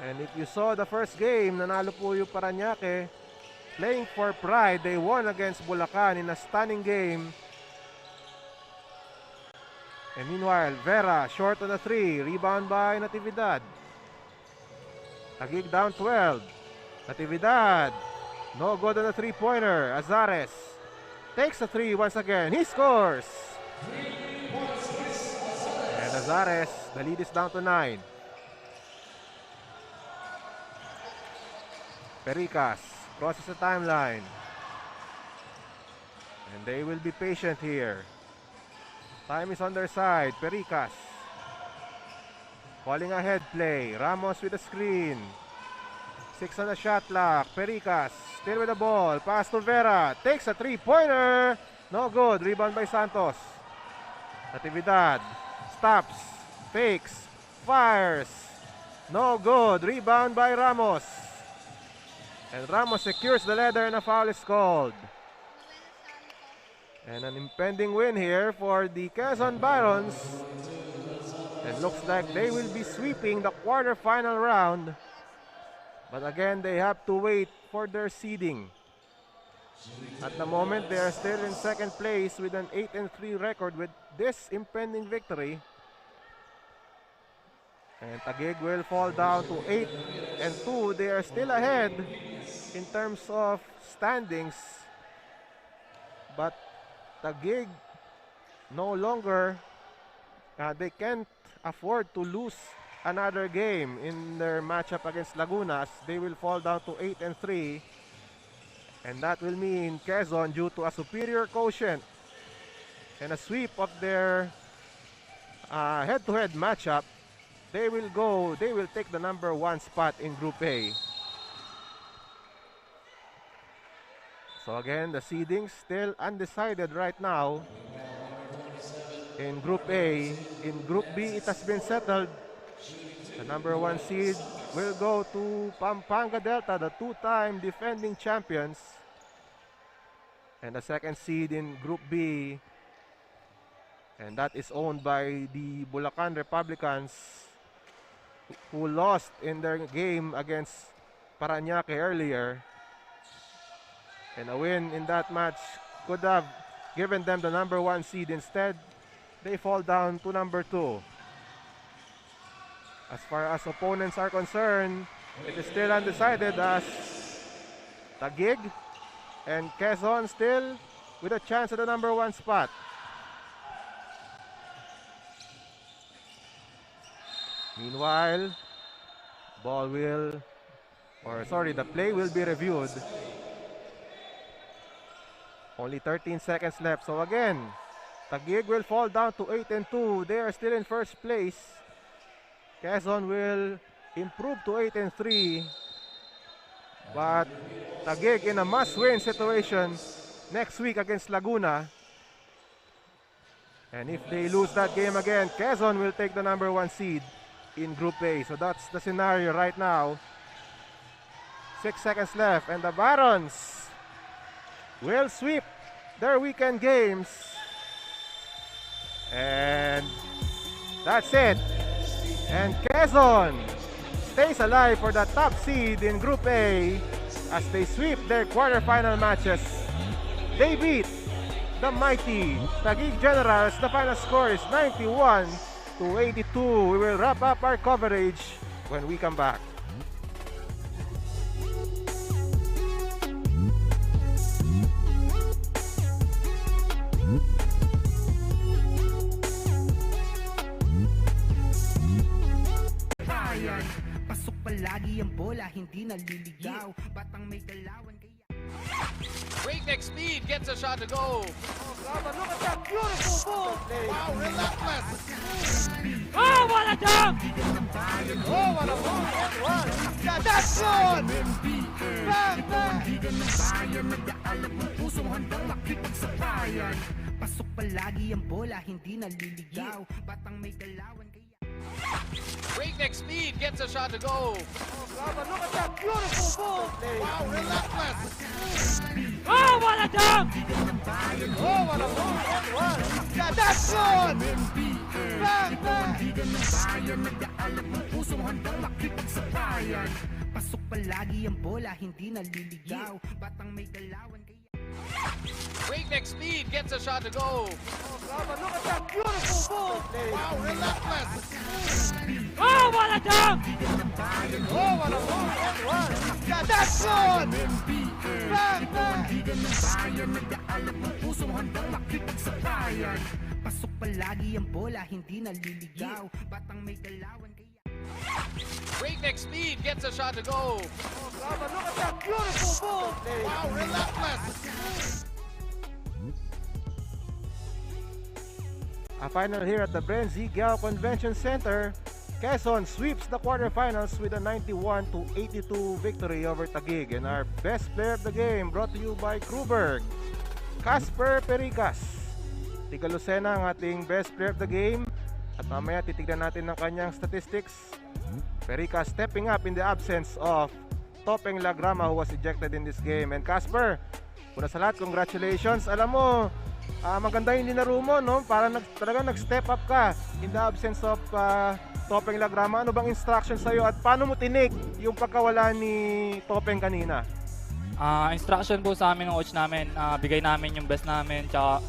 And if you saw the first game, nanalo po yung Parañaque. Playing for pride, they won against Bulacan in a stunning game. And meanwhile, Vera short on the 3, rebound by Natividad. Taguig down 12. Natividad, no good on the 3-pointer. Azares takes a 3 once again. He scores. And Azares, the lead is down to 9. Pericas crosses the timeline. And they will be patient here. Time is on their side. Pericas calling ahead play. Ramos with a screen. 6 on the shot clock. Pericas still with the ball. Pass to Vera. Takes a 3-pointer. No good. Rebound by Santos. Natividad stops. Fakes. Fires. No good. Rebound by Ramos. And Ramos secures the leather and a foul is called. And an impending win here for the Quezon Barons. It looks like they will be sweeping the quarterfinal round. But again, they have to wait for their seeding. At the moment, they are still in second place with an 8-3 record with this impending victory. And Taguig will fall down to 8-2. They are still ahead in terms of standings. But Taguig no longer, they can't afford to lose another game in their matchup against Laguna, as they will fall down to 8-3. And that will mean Quezon, due to a superior quotient and a sweep of their head-to-head matchup, they will take the number 1 spot in Group A. So again, the seeding still undecided right now in Group A. In Group B, it has been settled. The number 1 seed will go to Pampanga Delta, the 2-time defending champions. And the second seed in Group B, and that is owned by the Bulacan Republicans, who lost in their game against Parañaque earlier. And a win in that match could have given them the number 1 seed. Instead, they fall down to number 2. As far as opponents are concerned, it is still undecided, as Taguig and Quezon still with a chance at the number 1 spot. Meanwhile, the play will be reviewed. Only 13 seconds left. So again, Taguig will fall down to 8-2. They are still in first place. Quezon will improve to 8-3. But Taguig in a must-win situation next week against Laguna. And if they lose that game again, Quezon will take the number 1 seed in Group A. So that's the scenario right now. 6 seconds left, and the Barons will sweep their weekend games. And that's it. And Quezon stays alive for the top seed in Group A as they sweep their quarterfinal matches. They beat the mighty Taguig Generals. The final score is 91-82. We will wrap up our coverage when we come back. Pasok palagi ang bola, hindi naliligaw. Batang may galawan kaya. Breakneck speed gets a shot to go. Look at that beautiful ball play. Wow, relentless. Oh, what a dunk! Oh, what a ball that was. Yeah, that's good. Bang, bang. Pasok palagi ang bola, hindi naliligaw. Batang may galawan kaya. Breakneck speed gets a shot to go. Look at that beautiful move. Wow, relentless. Oh, what a dunk! Oh, what a move. Yeah, that's good. Bang, bang. Pasok palagi ang bola, hindi naliligaw. Batang may galawan kaya... Breakneck speed gets a shot to go. Look at that beautiful move. Wow, relentless. Oh, what a dunk! Oh, what a move. Yeah, that's good. Bang, bang. Pasok palagi ang bola, hindi naliligaw. Batang may galawan kaya... Breakneck speed gets a shot to go. Look at that beautiful move. Wow, relentless. A final here at the Brenzy Giao Convention Center. Quezon sweeps the quarterfinals with a 91-82 victory over Taguig. And our best player of the game brought to you by Kruberg, Casper Pericas. Tiga Lucena ang ating best player of the game. At mamaya titignan natin ng kanyang statistics. Pericas stepping up in the absence of Topeng Lagrama who was ejected in this game. And Casper, una sa lahat, congratulations. Alam mo, maganda yung linaro mo, no? Para talaga nag-step up ka in the absence of Topeng Lagrama. Ano bang instruction sa'yo at paano mo tinik yung pagkawala ni Topeng kanina? Instruction po sa amin ng coach namin, bigay namin yung best namin, tsaka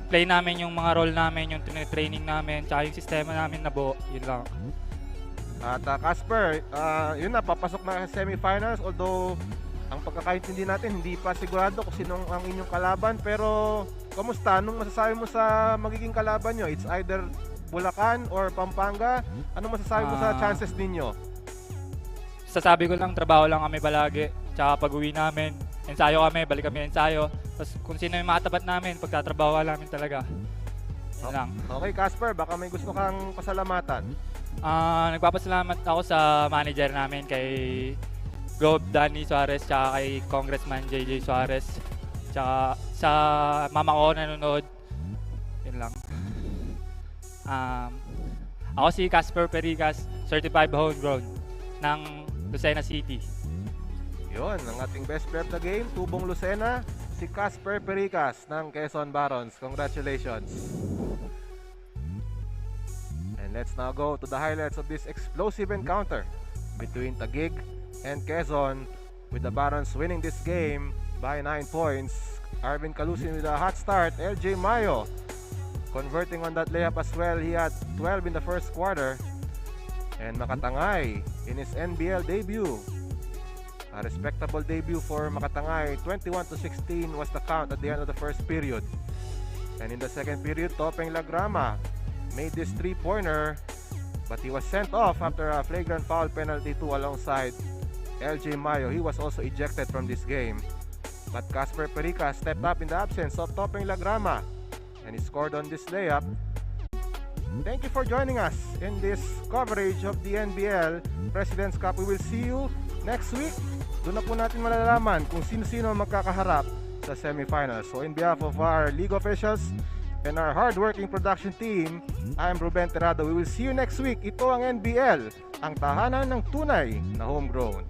play namin yung mga role namin, yung training namin, tsaka yung sistema namin na buo, yun lang. At Casper, yun na, papasok na sa semifinals, although ang pagkakaintindi natin, hindi pa sigurado kung sino ang inyong kalaban, pero kamusta? Anong masasabi mo sa magiging kalaban nyo? It's either Bulacan or Pampanga. Anong masasabi mo sa chances ninyo? Sasabi ko lang, trabaho lang kami palagi, tsaka pag-uwi namin, ensayo kami, balik kami ensayo, tapos kung sino yung makatapat namin, pagtatrabaho namin talaga. Yun lang. Okay, Casper, baka may gusto kang pasalamatan. Nagpapasalamat ako sa manager namin kay Gov Danny Suarez, tsaka kay Congressman JJ Suarez, tsaka sa mama ko nanonood. Yun lang. Ako si Casper Pericas, certified homegrown ng Lucena City. Yun, ang ating best player of the game, Tubong Lucena, si Casper Pericas ng Quezon Barons. Congratulations. And let's now go to the highlights of this explosive encounter between Taguig and Quezon, with the Barons winning this game by 9 points. Arvin Calusin with a hot start. LJ Mayo converting on that layup as well. He had 12 in the first quarter. And Makatangay in his NBL debut. A respectable debut for Makatangay. 21-16 was the count at the end of the first period. And in the second period, Topeng Lagrama made this three-pointer, but he was sent off after a flagrant foul penalty too alongside LJ Mayo. He was also ejected from this game. But Casper Pericas stepped up in the absence of Topeng Lagrama, and he scored on this layup. Thank you for joining us in this coverage of the NBL President's Cup. We will see you next week. Doon na po natin malalaman kung sino-sino magkakaharap sa semifinals. So in behalf of our league officials and our hard-working production team, I'm Ruben Terrado. We will see you next week. Ito ang NBL, ang tahanan ng tunay na homegrown.